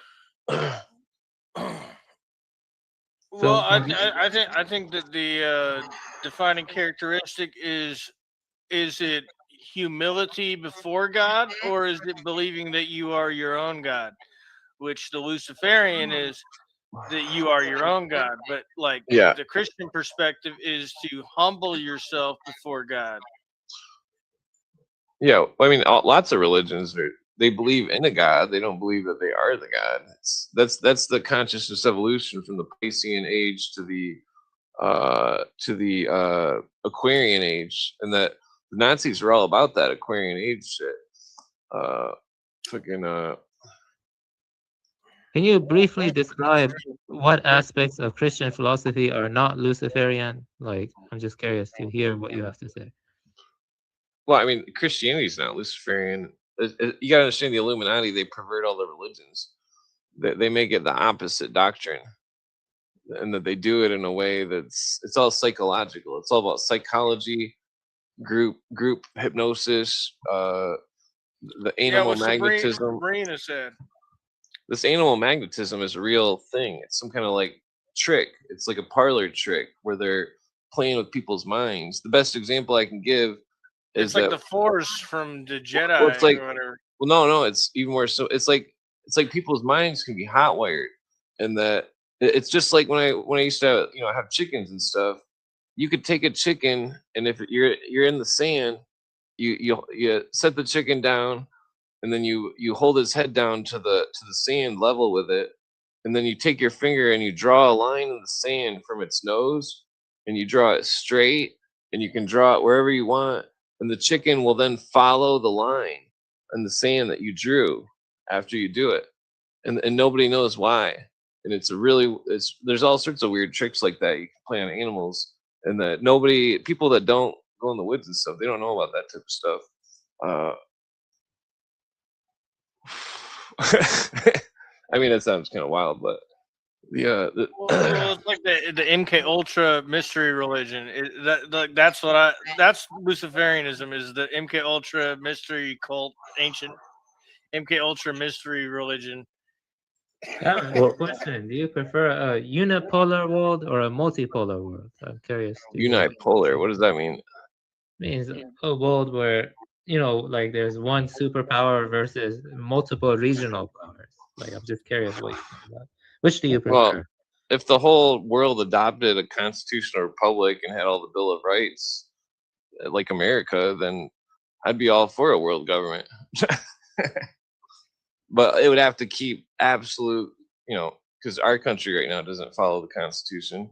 I think that the defining characteristic is it humility before God, or is it believing that you are your own God? Which the Luciferian is that you are your own God, but like Yeah. the Christian perspective is to humble yourself before God. Yeah, I mean, lots of religions they believe in a god. They don't believe that they are the god. That's the consciousness evolution from the Piscean age to the Aquarian age, and that the Nazis were all about that Aquarian age shit. Fucking. Can you briefly describe what aspects of Christian philosophy are not Luciferian? Like, I'm just curious to hear what you have to say. Well, I mean, Christianity is not Luciferian. You gotta understand the Illuminati. They pervert all the religions. They make it the opposite doctrine, and that they do it in a way it's all psychological. It's all about psychology, group hypnosis, the animal magnetism. Sabrina said. This animal magnetism is a real thing. It's some kind of like trick. It's like a parlor trick where they're playing with people's minds. The best example I can give is It's like that the Force from the Jedi well, it's like, or whatever. well, no, it's even more so. It's like people's minds can be hot wired, and that it's just like when I used to have chickens and stuff. You could take a chicken, and if you're in the sand, you set the chicken down, and then you hold his head down to the sand level with it, and then you take your finger and you draw a line in the sand from its nose, and you draw it straight, and you can draw it wherever you want, and the chicken will then follow the line in the sand that you drew after you do it. and nobody knows why. And there's all sorts of weird tricks like that you can play on animals, and that people that don't go in the woods and stuff, they don't know about that type of stuff. I mean, that sounds kind of wild, but Well, it's like the MK Ultra mystery religion. That's Luciferianism, is the MK Ultra mystery cult, ancient MK Ultra mystery religion. Question: do you prefer a unipolar world or a multipolar world? I'm curious. unipolar. What does that mean? Means a world where, like there's one superpower versus multiple regional powers. Like, I'm just curious what you think about. Which do you prefer? Well, if the whole world adopted a constitutional republic and had all the Bill of Rights, like America, then I'd be all for a world government. But it would have to keep absolute, because our country right now doesn't follow the Constitution.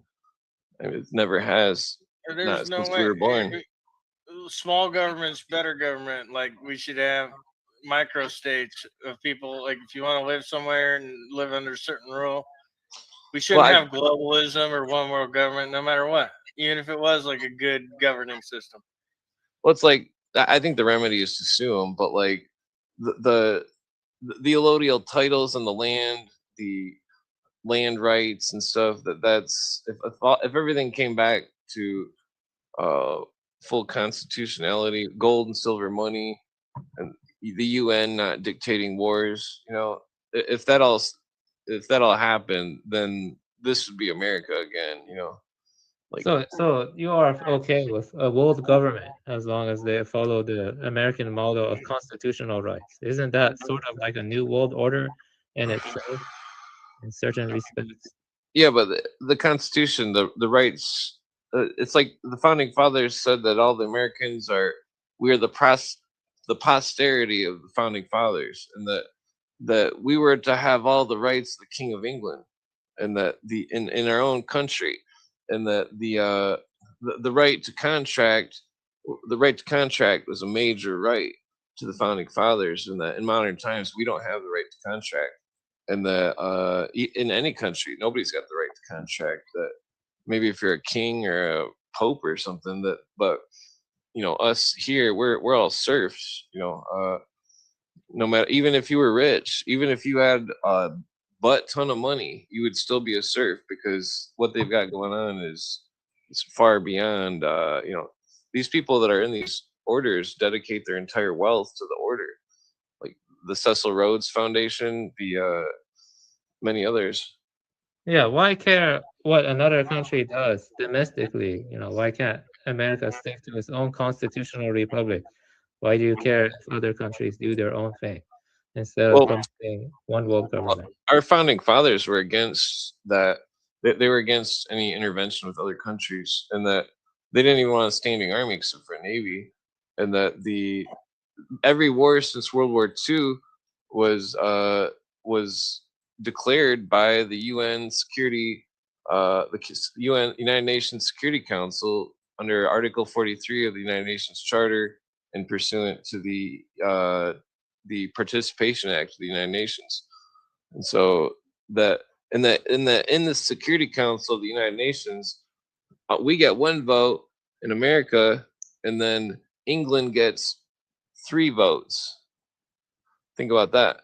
I mean, it never has. There's Not no since way. we were born. Small government's better government. Like, we should have micro states of people. Like, if you want to live somewhere and live under a certain rule, we shouldn't have globalism or one world government, no matter what. Even if it was like a good governing system. Well, it's like, I think the remedy is to sue them, but like the allodial titles on the land, the land rights and stuff, that's if everything came back to full constitutionality, gold and silver money, and the UN not dictating wars, if that all happened, then this would be America again, Like, so you are okay with a world government as long as they follow the American model of constitutional rights? Isn't that sort of like a new world order in itself, in certain respects? yeah, but the Constitution, the rights, it's like the founding fathers said that all the Americans we are the posterity of the founding fathers, and that we were to have all the rights of the King of England, and that in our own country, and that the right to contract, was a major right to the founding fathers, and that in modern times we don't have the right to contract, and that in any country nobody's got the right to contract. That maybe if you're a king or a pope or something, but us here, we're all serfs. No matter, even if you were rich, even if you had a butt ton of money, you would still be a serf, because what they've got going on is far beyond. These people that are in these orders dedicate their entire wealth to the order, like the Cecil Rhodes Foundation, the many others. Yeah, why care what another country does domestically? Why can't America stick to its own constitutional republic? Why do you care if other countries do their own thing instead of promoting one world government? Our founding fathers were against that. They were against any intervention with other countries, and that they didn't even want a standing army except for a navy, and that every war since World War II was declared by the UN Security, the United Nations Security Council under Article 43 of the United Nations Charter, and pursuant to the Participation Act of the United Nations. And so that in the Security Council of the United Nations, we get one vote in America, and then England gets 3 votes. Think about that.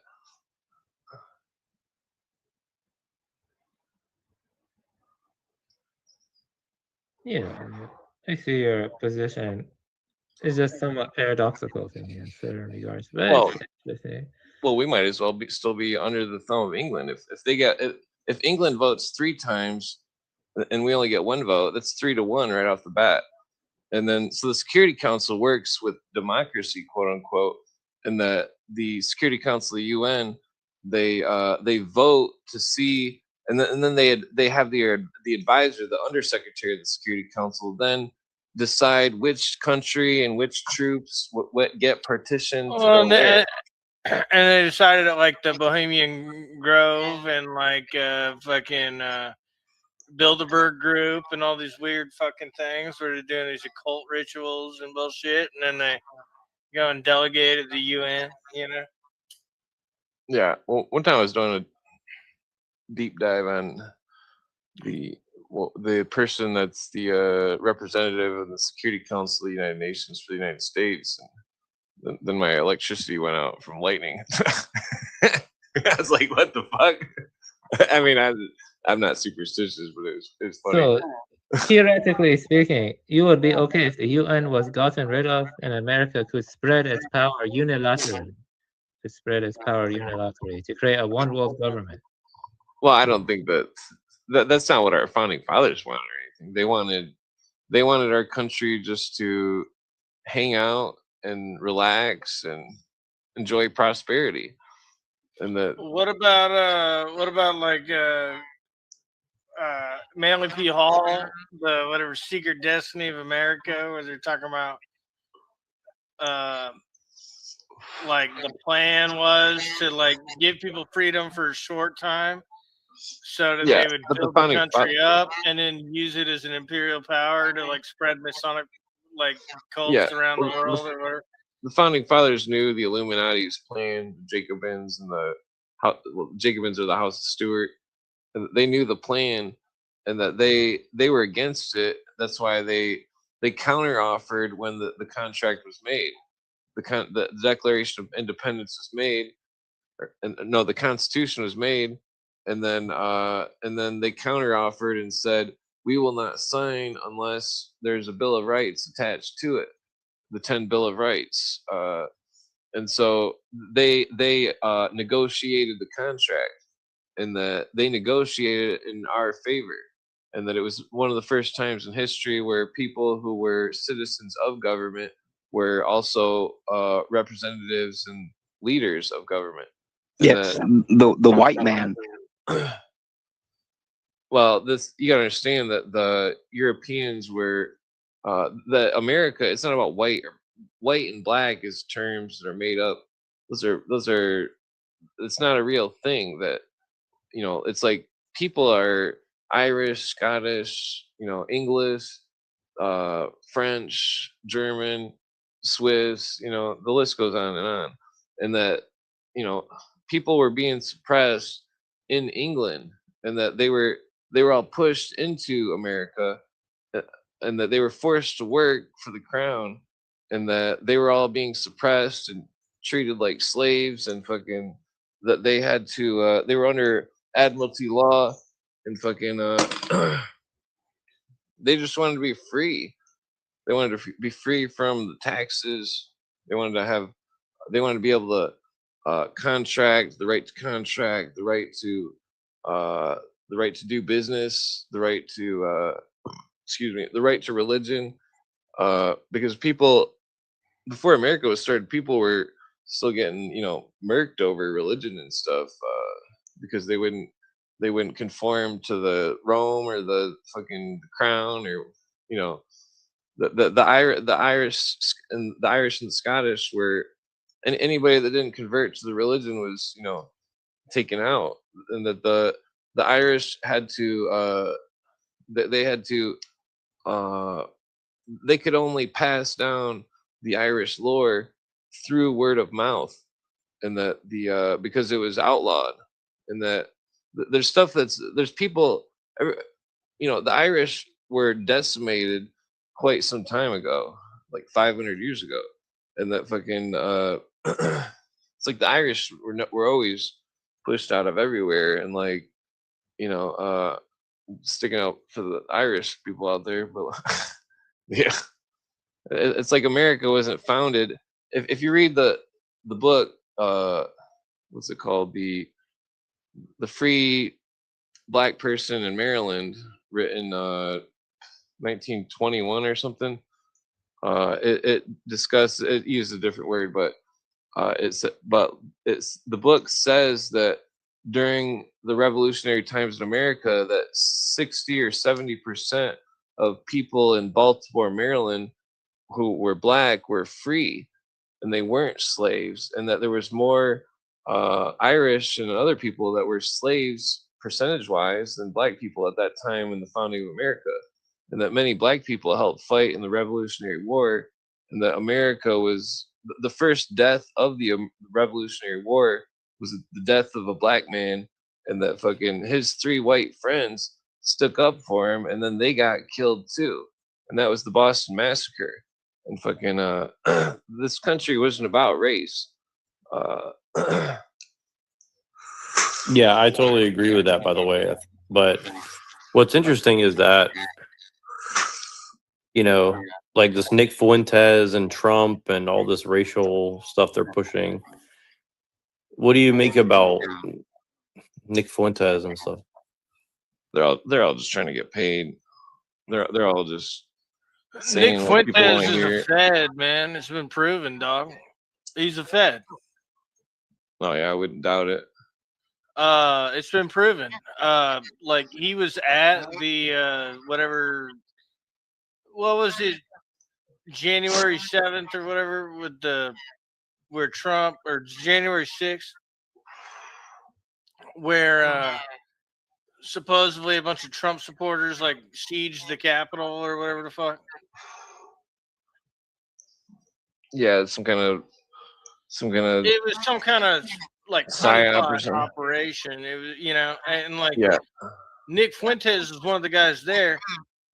Yeah, I see your position. It's just somewhat paradoxical to me in certain regards. But Well, it's interesting. Well, we might as well still be under the thumb of England. If England votes 3 times and we only get 1 vote, that's 3-1 right off the bat. And then so the Security Council works with democracy, quote unquote, and the Security Council of the UN, they vote to see, and then they have the advisor, the undersecretary of the Security Council, then decide which country and which troops what get partitioned. And they decided at like the Bohemian Grove and like fucking Bilderberg group and all these weird fucking things where they're doing these occult rituals and bullshit, and then they go and delegate at the UN, Yeah. Well, one time I was doing deep dive on the person that's the representative of the Security Council of the United Nations for the United States. And then my electricity went out from lightning. I was like, "What the fuck?" I mean, I'm not superstitious, but it was funny. So, theoretically speaking, you would be okay if the UN was gotten rid of and America could spread its power unilaterally. To create a one world government. Well, I don't think that's not what our founding fathers wanted or anything. They wanted our country just to hang out and relax and enjoy prosperity. And What about like Manly P. Hall, the whatever Secret Destiny of America, where they're talking about like the plan was to like give people freedom for a short time so that Yeah, they would but the build the founding country up and then use it as an imperial power to like spread Masonic like cults around the world or whatever. The founding fathers knew the Illuminati's plan, the Jacobins and Jacobins are the House of Stuart, and they knew the plan, and that they were against it. That's why they counter offered when the contract was made, the Declaration of Independence was made, the Constitution was made, and then they counter offered and said, we will not sign unless there's a Bill of Rights attached to it, the 10 Bill of Rights. And so they negotiated the contract, and that they negotiated it in our favor, and that it was one of the first times in history where people who were citizens of government were also representatives and leaders of government. Yes, the white man. Well, you gotta understand that the Europeans were that America. It's not about white and black is terms that are made up. Those are. It's not a real thing. That it's like people are Irish, Scottish, English, French, German, Swiss. The list goes on, and that people were being suppressed in England, and that they were all pushed into America, and that they were forced to work for the crown, and that they were all being suppressed and treated like slaves, and fucking that they had to they were under admiralty law, and fucking they just wanted to be free. They wanted to be free from the taxes. They wanted to be able to contract, the right to contract, the right to do business, the right to the right to religion. Because people before America was started, people were still getting murked over religion and stuff, because they wouldn't conform to the Rome or the fucking crown, or the Irish and the Scottish were, and anybody that didn't convert to the religion was taken out, and that the Irish had to they had to they could only pass down the Irish lore through word of mouth, and that because it was outlawed, and that there's stuff there's people, the Irish were decimated quite some time ago, like 500 years ago, and that fucking it's like the Irish were always pushed out of everywhere, and like sticking out for the Irish people out there, but yeah, it's like America wasn't founded. If you read the book, what's it called, the Free Black Person in Maryland, written 1921 or something. It discussed, it used a different word, but the book says that during the revolutionary times in America, that 60 or 70% of people in Baltimore, Maryland, who were black were free, and they weren't slaves, and that there was more Irish and other people that were slaves percentage-wise than black people at that time in the founding of America, and that many black people helped fight in the Revolutionary War, and that America was the first death of the Revolutionary War was the death of a black man, and that fucking his 3 white friends stuck up for him, and then they got killed too, and that was the Boston Massacre. And fucking this country wasn't about race. Yeah, I totally agree with that, by the way. But what's interesting is that, you know, like this Nick Fuentes and Trump and all this racial stuff they're pushing. What do you make about Nick Fuentes and stuff? They're all just trying to get paid. They're all just Nick saying what people want Fuentes to is hear. a Fed, man. It's been proven, dog. He's a Fed. Oh yeah, I wouldn't doubt it. It's been proven. Like he was at the whatever. What was it? January 7th or whatever with the where Trump or January 6th, where supposedly a bunch of Trump supporters like sieged the Capitol or whatever the fuck. Yeah, it's some kind of It was some kind of like psyop or honeypot something. operation. It was, you know, and like Yeah. Nick Fuentes is one of the guys there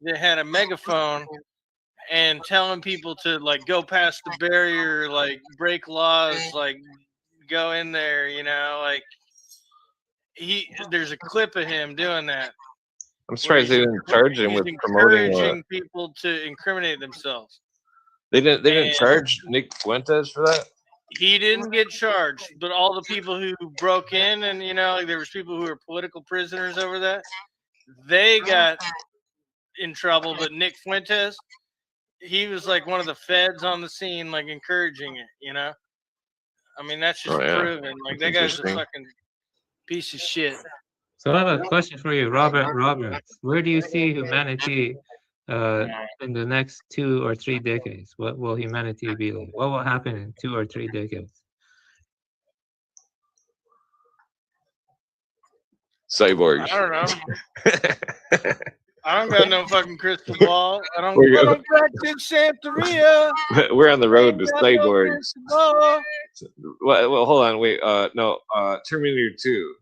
that had a megaphone and telling people to like go past the barrier, like break laws, like go in there, you know, like there's a clip of him doing that. I'm surprised they didn't charge him He's with promoting. encouraging people to incriminate themselves. They didn't And charge Nick Fuentes for that. he didn't get charged, but all the people who broke in and, you know, like there was people who were political prisoners over that, they got in trouble. But Nick Fuentes, he was like one of the feds on the scene, like encouraging it, you know? I mean, that's just proven. Like that guy's a fucking piece of shit. So I have a question for you, Robert Roberts. Where do you see humanity in the next 2 or 3 decades? What will humanity be like? What will happen in 2 or 3 decades? Cyborgs. I don't know. I don't got no fucking crystal ball. I don't practice Santeria. We're on the road to Ain't got no cyborgs. crystal ball. Well, hold on, wait. No, Terminator 2.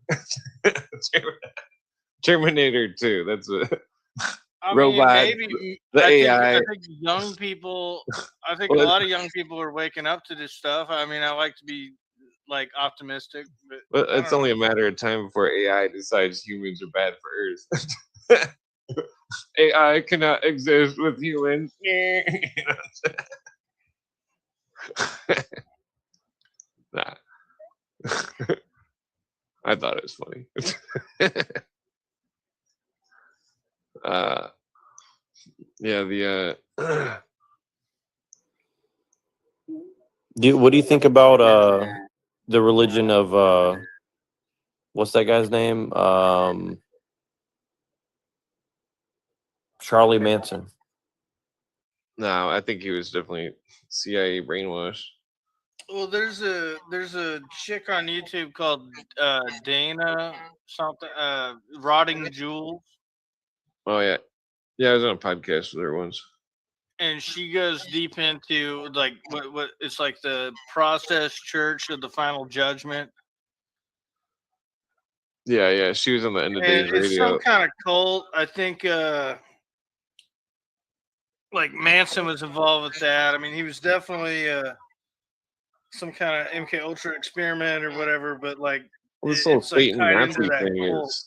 Terminator 2. That's a robot. Maybe The I AI. think young people. I think Well, a lot of young people are waking up to this stuff. I mean, I like to be like optimistic, but But it's only a matter of time before AI decides humans are bad for Earth. AI cannot exist with humans. Nah. I thought it was funny. Yeah, What do you think about the religion of what's that guy's name? Charlie Manson. no, I think he was definitely CIA brainwashed. well, there's a chick on YouTube called Dana something Rotting Jewels, Oh yeah, yeah, I was on a podcast with her once. and she goes deep into like what it's like the process church of the final judgment. Yeah, she was on the End of And Days it's radio. some kind of cult. I think like Manson was involved with that. I mean, he was definitely some kind of MK Ultra experiment or whatever. But like, Well, this whole it's like Satan tied Nazi into that thing cult. is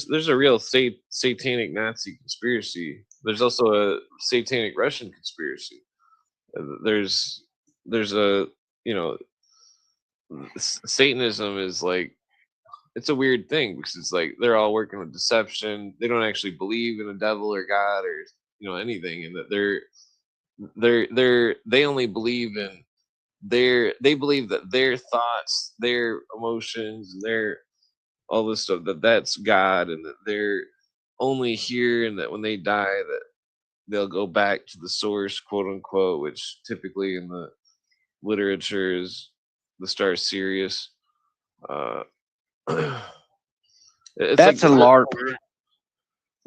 there's a real satanic Nazi conspiracy. There's also a satanic Russian conspiracy. There's a Satanism is like, it's a weird thing because it's like they're all working with deception. They don't actually believe in a devil or God or anything, and that they only believe in they believe that their thoughts, their emotions, and their all this stuff, that's God, and that they're only here, and that when they die that they'll go back to the source, quote unquote, which typically in the literature is the star Sirius. It's That's like a LARP.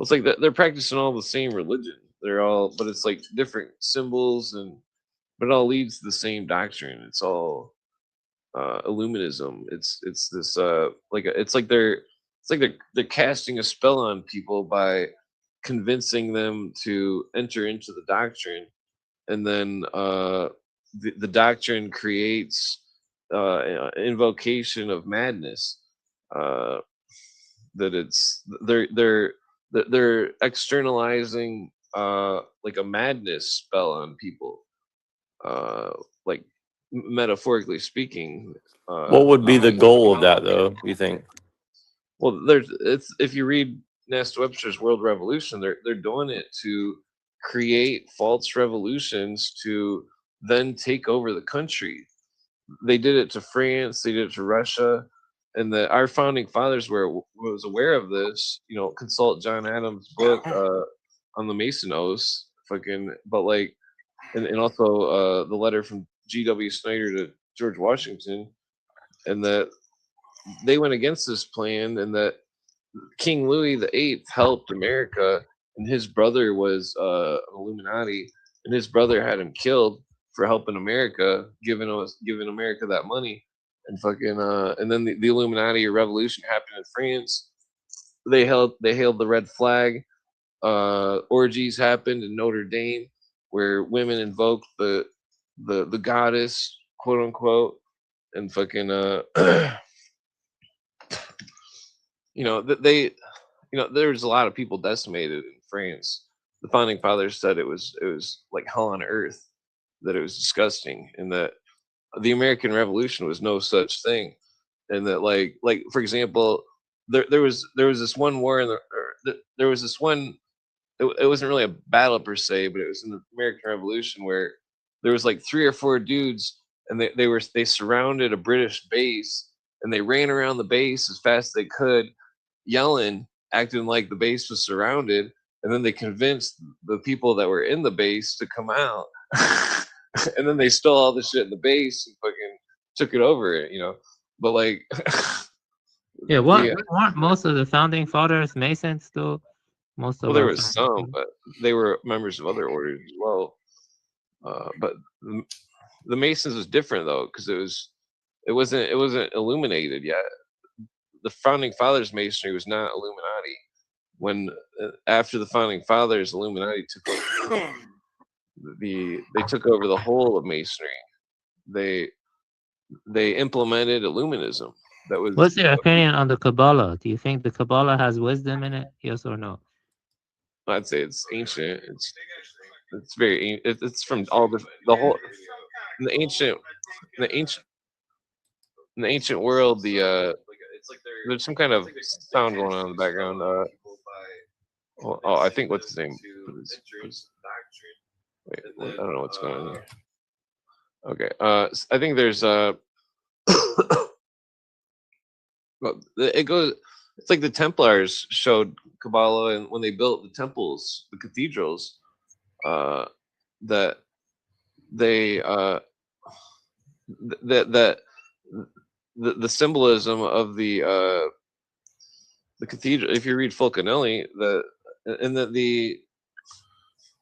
It's like they're practicing all the same religion. They're all, but it's like different symbols, but it all leads to the same doctrine. It's all Illuminism. It's this it's like it's like they're casting a spell on people by convincing them to enter into the doctrine, and then the doctrine creates invocation of madness. Uh, that it's they're externalizing like a madness spell on people, like metaphorically speaking. What would be the goal of that, though? You think? Well, it's if you read Nesta Webster's World Revolution, they're doing it to create false revolutions to then take over the country. They did it to France, they did it to Russia, and our founding fathers was aware of this. Consult John Adams' book on the Mason Oaths, but like, and also the letter from G.W. Snyder to George Washington, and that they went against this plan, and that King Louis VIII helped America, and his brother was an Illuminati, and his brother had him killed for helping America, giving America that money, and then the Illuminati revolution happened in France. They hailed the red flag. Orgies happened in Notre Dame, where women invoked the goddess, quote unquote, and there's a lot of people decimated in France. The founding fathers said it was like hell on earth, that it was disgusting, and that the American Revolution was no such thing, and that like for example, there was this one war there was this one. It wasn't really a battle per se, but it was in the American Revolution where there was like 3 or 4 dudes, and they surrounded a British base, and they ran around the base as fast as they could, yelling, acting like the base was surrounded, and then they convinced the people that were in the base to come out, and then they stole all the shit in the base and took it over, But like, Yeah, weren't most of the founding fathers Masons though? Most of there our was founding some, but they were members of other orders as well. But the Masons was different though, because it wasn't illuminated yet. The founding fathers' masonry was not Illuminati. When after the founding fathers, Illuminati took over they took over the whole of masonry. They implemented Illuminism. That was. What's your opinion on the Kabbalah? Do you think the Kabbalah has wisdom in it? Yes or no? I'd say it's ancient. It's very. It's from all the whole in the ancient world. There's some kind of sound going on in the background. I think what's his name? Wait, I don't know what's going on here. Okay. I think there's well, it goes. It's like the Templars showed Kabbalah, and when they built the temples, the cathedrals, that they that the symbolism of the cathedral. If you read Fulcanelli,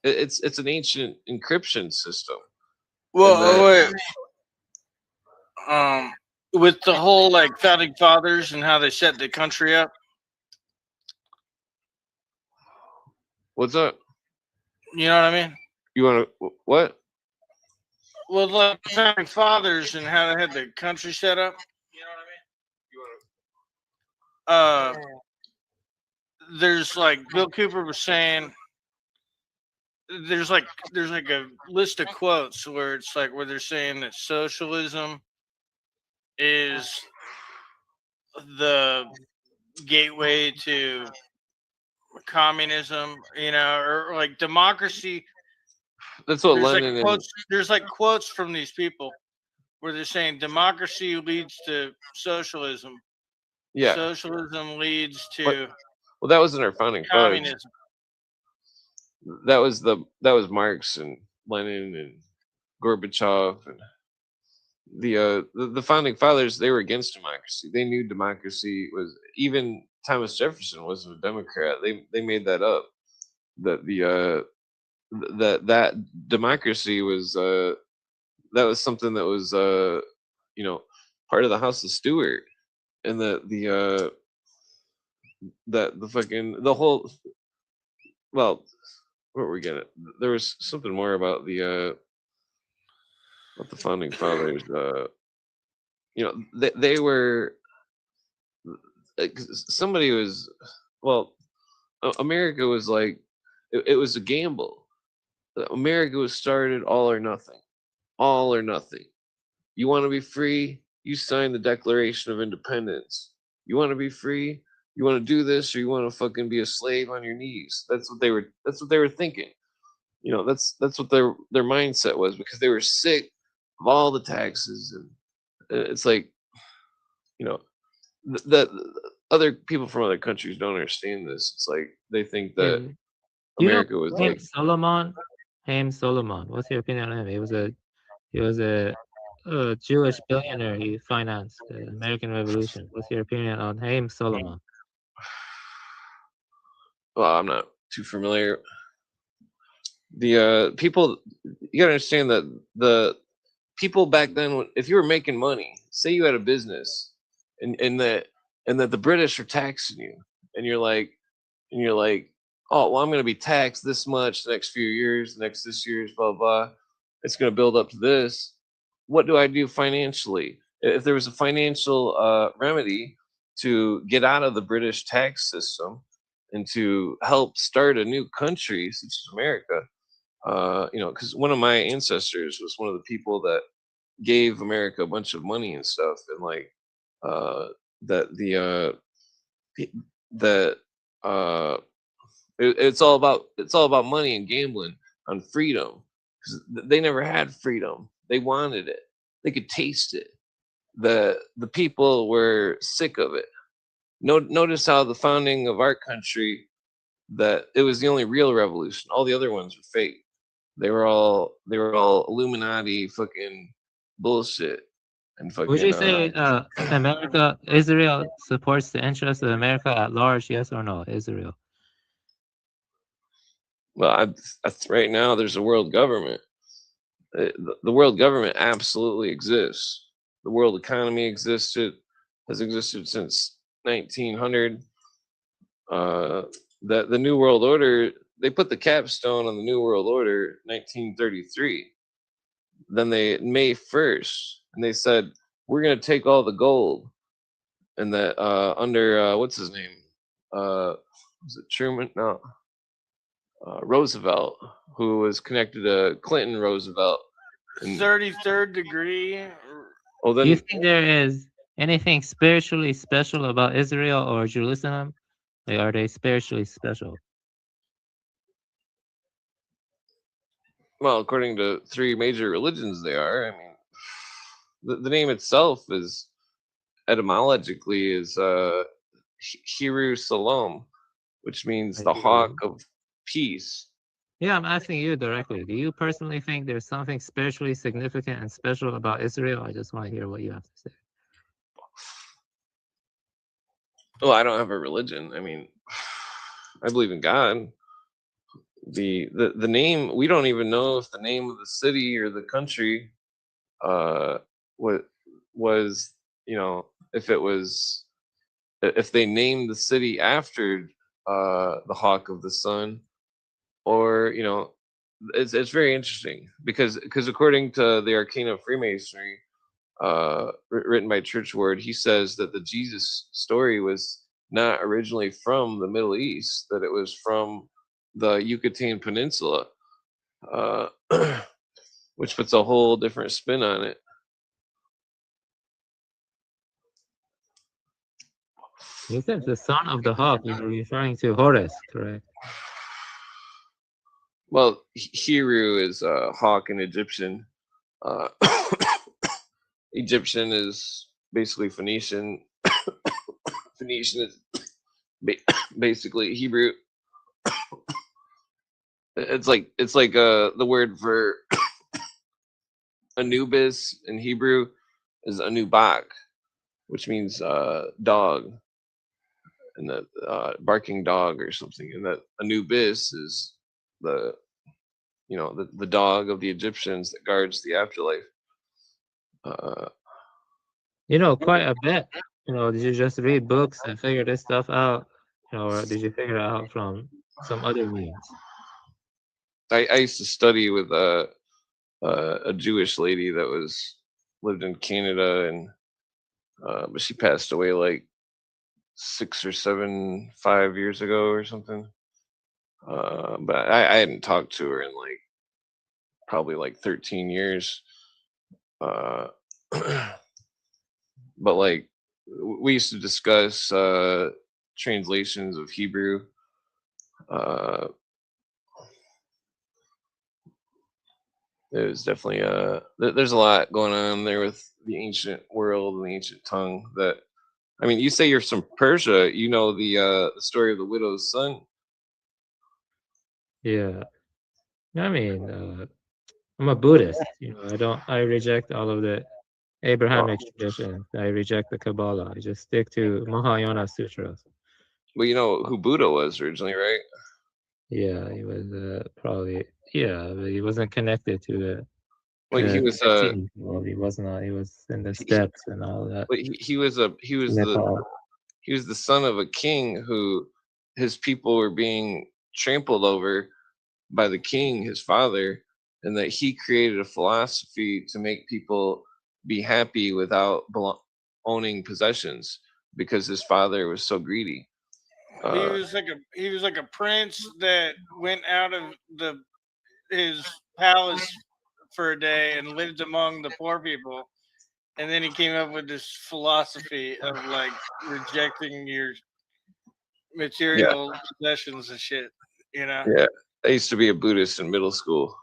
it's an ancient encryption system. Well, wait. With the whole like founding fathers and how they set the country up. What's up? You know what I mean? You want to what? Well, like founding fathers and how they had the country set up. You know what I mean? There's like Bill Cooper was saying. There's like a list of quotes where it's like where they're saying that socialism is the gateway to communism, or like democracy. That's what there's Lenin like quotes, there's like quotes from these people where they're saying democracy leads to socialism. Yeah. Socialism leads to well, that wasn't our founding fathers. communism. That was Marx and Lenin and Gorbachev and the founding fathers. They were against democracy. They knew democracy was, even Thomas Jefferson wasn't a Democrat. They made that up. That that democracy was that was something that was part of the House of Stewart, and that the whole, well, what were we getting? There was something more about the founding fathers. They were, somebody was, well, America was like, it was a gamble. America was started all or nothing, all or nothing. You want to be free? You sign the Declaration of Independence. You want to be free? You want to do this, or you want to fucking be a slave on your knees? That's what they were. That's what they were thinking. That's what their mindset was, because they were sick of all the taxes, and it's like, that other people from other countries don't understand this. It's like they think that You know, America was Haim like, Solomon. Haim Solomon. What's your opinion on him? He was a Jewish billionaire. He financed the American Revolution. What's your opinion on Haim Solomon? well, I'm not too familiar. The people, you gotta understand that the people back then, if you were making money, say you had a business, and that the British are taxing you, and you're like, oh well, I'm gonna be taxed this much the next few years, the next this year's blah blah. It's gonna build up to this. What do I do financially? If there was a financial remedy to get out of the British tax system and to help start a new country such as America, because one of my ancestors was one of the people that gave America a bunch of money and stuff, and like that that it's all about money and gambling on freedom, because they never had freedom. They wanted it. They could taste it. The people were sick of it. Notice how the founding of our country, that it was the only real revolution. All the other ones were fake. They were all Illuminati fucking bullshit and fucking. Would you say Israel supports the interests of America at large? Yes or no? Israel. Well, right now there's a world government. The world government absolutely exists. The world economy has existed since 1900. The New World Order, they put the capstone on the New World Order 1933. Then May 1st, and they said, we're going to take all the gold. And that under, what's his name? Was it Truman? No. Roosevelt, who was connected to Clinton Roosevelt. 33rd degree. Oh, then, do you think there is anything spiritually special about Israel or Jerusalem? Like, are they spiritually special? Well, according to three major religions, they are. I mean, the name itself is etymologically is Hiru Salom, which means the hawk of peace. Yeah, I'm asking you directly. Do you personally think there's something spiritually significant and special about Israel? I just want to hear what you have to say. Well, I don't have a religion. I mean, I believe in God. The name, we don't even know if the name of the city or the country what was, if they named the city after the hawk of the sun, or it's very interesting, because according to the Arcana of Freemasonry, written by Churchward, he says that the Jesus story was not originally from the Middle East, that it was from the Yucatan Peninsula, which puts a whole different spin on it. You said the son of the hawk. You're referring to Horus, correct? Well, Hiru is hawk in Egyptian. Egyptian is basically Phoenician. Phoenician is basically Hebrew. It's like the word for Anubis in Hebrew is Anubak, which means dog, and that barking dog or something, and that Anubis is the dog of the Egyptians that guards the afterlife. Quite a bit. Did you just read books and figure this stuff out? or did you figure it out from some other means? I used to study with a Jewish lady that lived in Canada, and but she passed away like 5 years ago or something. But I hadn't talked to her in like probably like 13 years. Uh, but like we used to discuss translations of Hebrew. Uh, there's definitely there's a lot going on there with the ancient world and the ancient tongue. That I mean, you say you're from Persia. You know the story of the widow's son. Yeah. I mean, I'm a Buddhist. I reject all of the Abrahamic traditions. I reject the Kabbalah. I just stick to Mahayana sutras. Well, you know who Buddha was originally, right? Yeah, he was probably but he wasn't connected to the Well, he was Tibetan world. He was not. He was in the steppes and all that. But he was Nepal. the son of a king who his people were being trampled over by the king, his father, and that he created a philosophy to make people be happy without owning possessions because his father was so greedy. He was like a prince that went out of his palace for a day and lived among the poor people, and then he came up with this philosophy of like rejecting your material possessions and shit. Yeah, I used to be a Buddhist in middle school.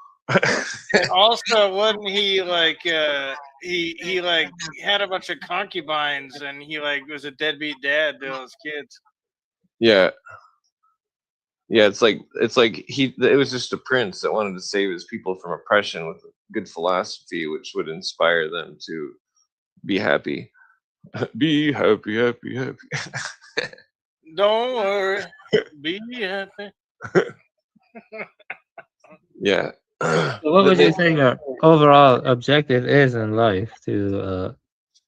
And also, wasn't he like he like had a bunch of concubines, and he like was a deadbeat dad to all his kids. Yeah. Yeah, it's like it was just a prince that wanted to save his people from oppression with good philosophy, which would inspire them to be happy. Be happy, happy, happy. Don't worry, be happy. Yeah. So what would you say your overall objective is in life? To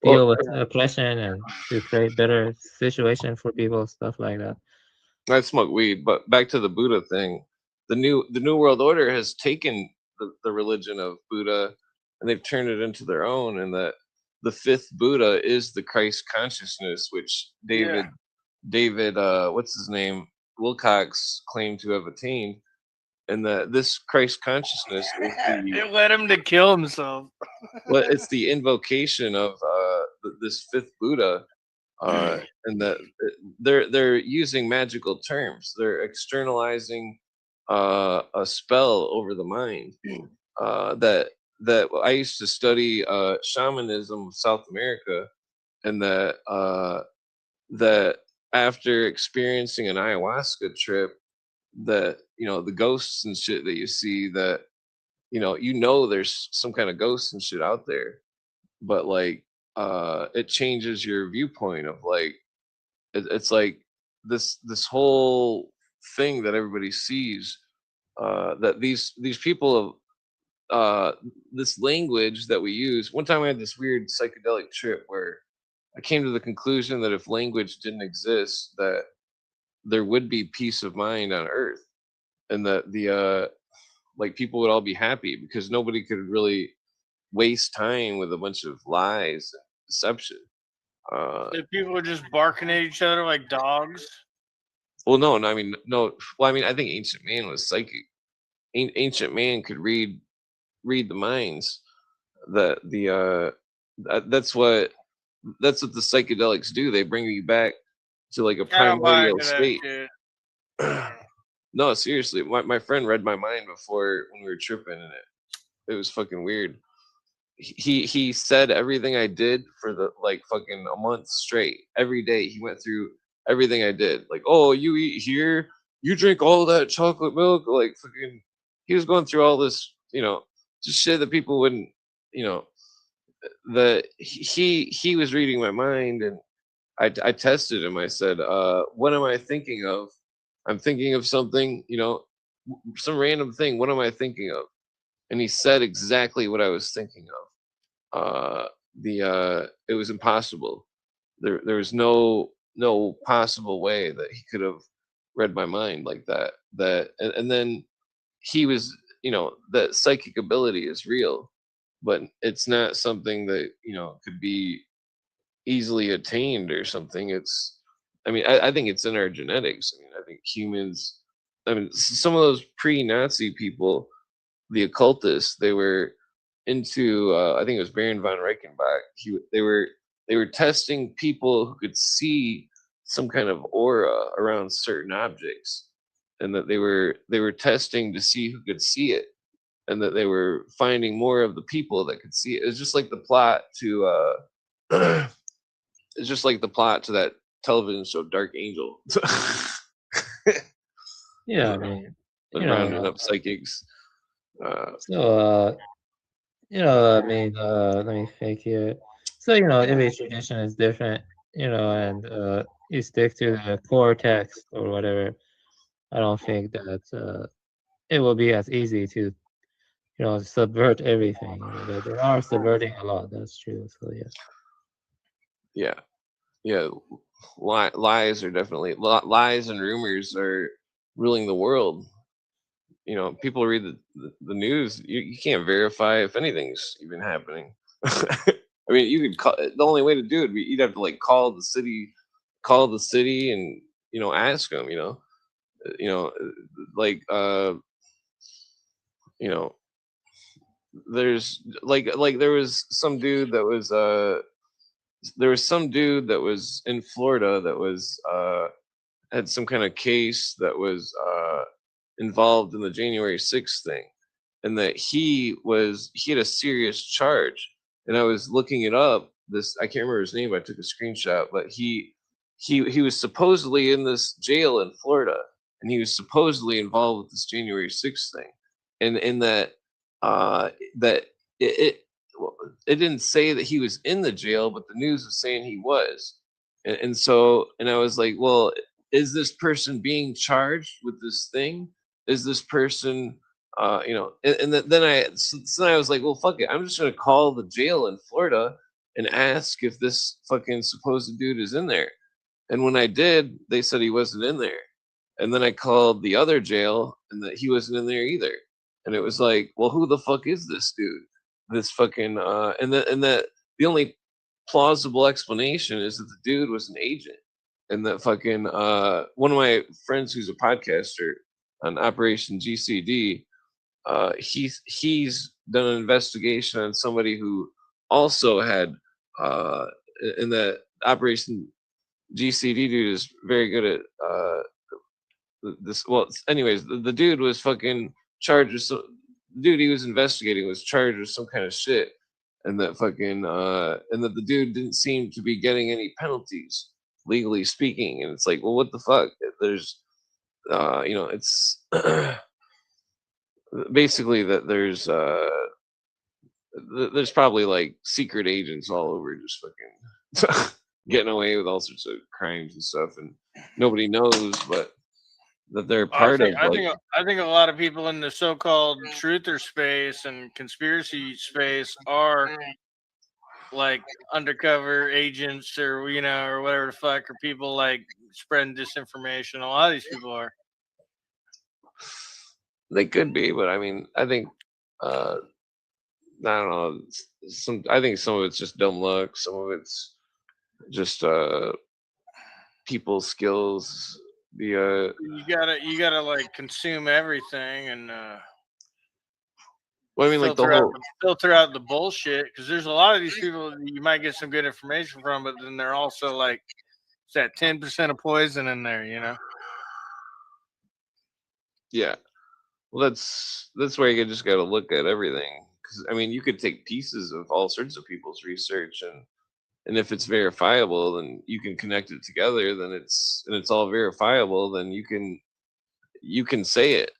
deal with oppression and to create better situation for people, stuff like that. I smoke weed, but back to the Buddha thing. The new world order has taken the religion of Buddha and they've turned it into their own, and that the fifth Buddha is the Christ consciousness, which David what's his name, Wilcox claimed to have attained, and that this Christ consciousness is It led him to kill himself. well, it's the invocation of this fifth Buddha, and that they're using magical terms. They're externalizing a spell over the mind. That I used to study shamanism of South America, and that after experiencing an ayahuasca trip, that the ghosts and shit that you see, that there's some kind of ghosts and shit out there, but like it changes your viewpoint of like it's like this whole thing that everybody sees, that these people of this language that we use. One time I had this weird psychedelic trip where I came to the conclusion that if language didn't exist, that there would be peace of mind on earth, and that the like people would all be happy because nobody could really waste time with a bunch of lies and deception. If people were just barking at each other like dogs. Well, no, I mean, no. Well, I mean, I think ancient man was psychic. Ancient man could read the minds. That that's what the psychedelics do. They bring you back to like a I don't buy primordial into that state. shit. No, seriously, my friend read my mind before when we were tripping, and it was fucking weird. He said everything I did for the like fucking a month straight. Every day he went through everything I did. Like, oh, you eat here, you drink all that chocolate milk. Like fucking, he was going through all this, just shit that people wouldn't, that he was reading my mind, and I tested him. I said, what am I thinking of? I'm thinking of something, some random thing. What am I thinking of? And he said exactly what I was thinking of. It was impossible. There was no no possible way that he could have read my mind like that. And then he was, that psychic ability is real, but it's not something that could be easily attained or something. I think it's in our genetics. I think humans, some of those pre-Nazi people, the occultists, they were into, I think it was Baron von Reichenbach. They were testing people who could see some kind of aura around certain objects, and that they were testing to see who could see it, and that they were finding more of the people that could see it. It's just like the plot to it's just like the plot to that television show Dark Angel. Yeah, I mean, With rounding up psychics. So, I mean, let me think here. So, every tradition is different, and you stick to the core text or whatever. I don't think that it will be as easy to, subvert everything. They are subverting a lot. That's true. So, yeah. Yeah. Lies are definitely lies, and rumors are ruling the world. People read the news. You can't verify if anything's even happening. You could call. The only way to do it, you'd have to like call the city, and ask them. Like there's like there was some dude that was in Florida that was had some kind of case that was involved in the January 6th thing, and that he had a serious charge. And I was looking it up. I can't remember his name. I took a screenshot, but he was supposedly in this jail in Florida, and he was supposedly involved with this January 6th thing, and in that that it didn't say that he was in the jail, but the news was saying he was. And I was like, well, is this person being charged with this thing? Is this person, then I was like, well, fuck it. I'm just going to call the jail in Florida and ask if this fucking supposed dude is in there. And when I did, they said he wasn't in there. And then I called the other jail, and that he wasn't in there either. And it was like, well, who the fuck is this dude? This fucking, and that the only plausible explanation is that the dude was an agent. And that fucking, one of my friends who's a podcaster on Operation GCD, he's done an investigation on somebody who also had, in the Operation GCD dude is very good at this. Well, anyways, the dude was fucking charged with the dude he was investigating was charged with some kind of shit, and that fucking and that the dude didn't seem to be getting any penalties, legally speaking. And it's like, well, what the fuck? There's it's basically that there's probably like secret agents all over just fucking getting away with all sorts of crimes and stuff, and nobody knows, but that they're part of. I think a lot of people in the so-called truther space and conspiracy space are like undercover agents, or or whatever the fuck, or people like spreading disinformation. A lot of these people are. They could be, but I think I don't know. I think some of it's just dumb luck. Some of it's just people's skills. You gotta like consume everything and well, like filter out the bullshit, because there's a lot of these people that you might get some good information from, but then they're also like, it's that 10% of poison in there, Yeah. Well, that's where you just got to look at everything, because you could take pieces of all sorts of people's research, and if it's verifiable, then you can connect it together. Then it's all verifiable. Then you can say it.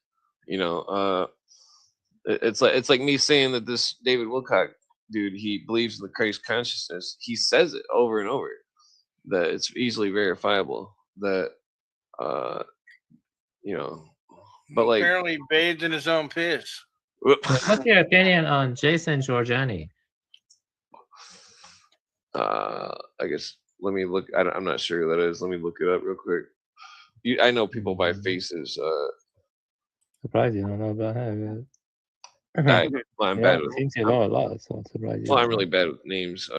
It's like me saying that this David Wilcock dude, he believes in the Christ consciousness. He says it over and over, that it's easily verifiable. That but like apparently bathed in his own piss. What's your opinion on Jason Giorgiani? I guess Let me look. I'm not sure who that is. Let me look it up real quick. I know people by faces. Surprised you don't know about him. I'm bad with. Seems you know a lot, so I'm surprised you Well, don't I'm really know. bad with names.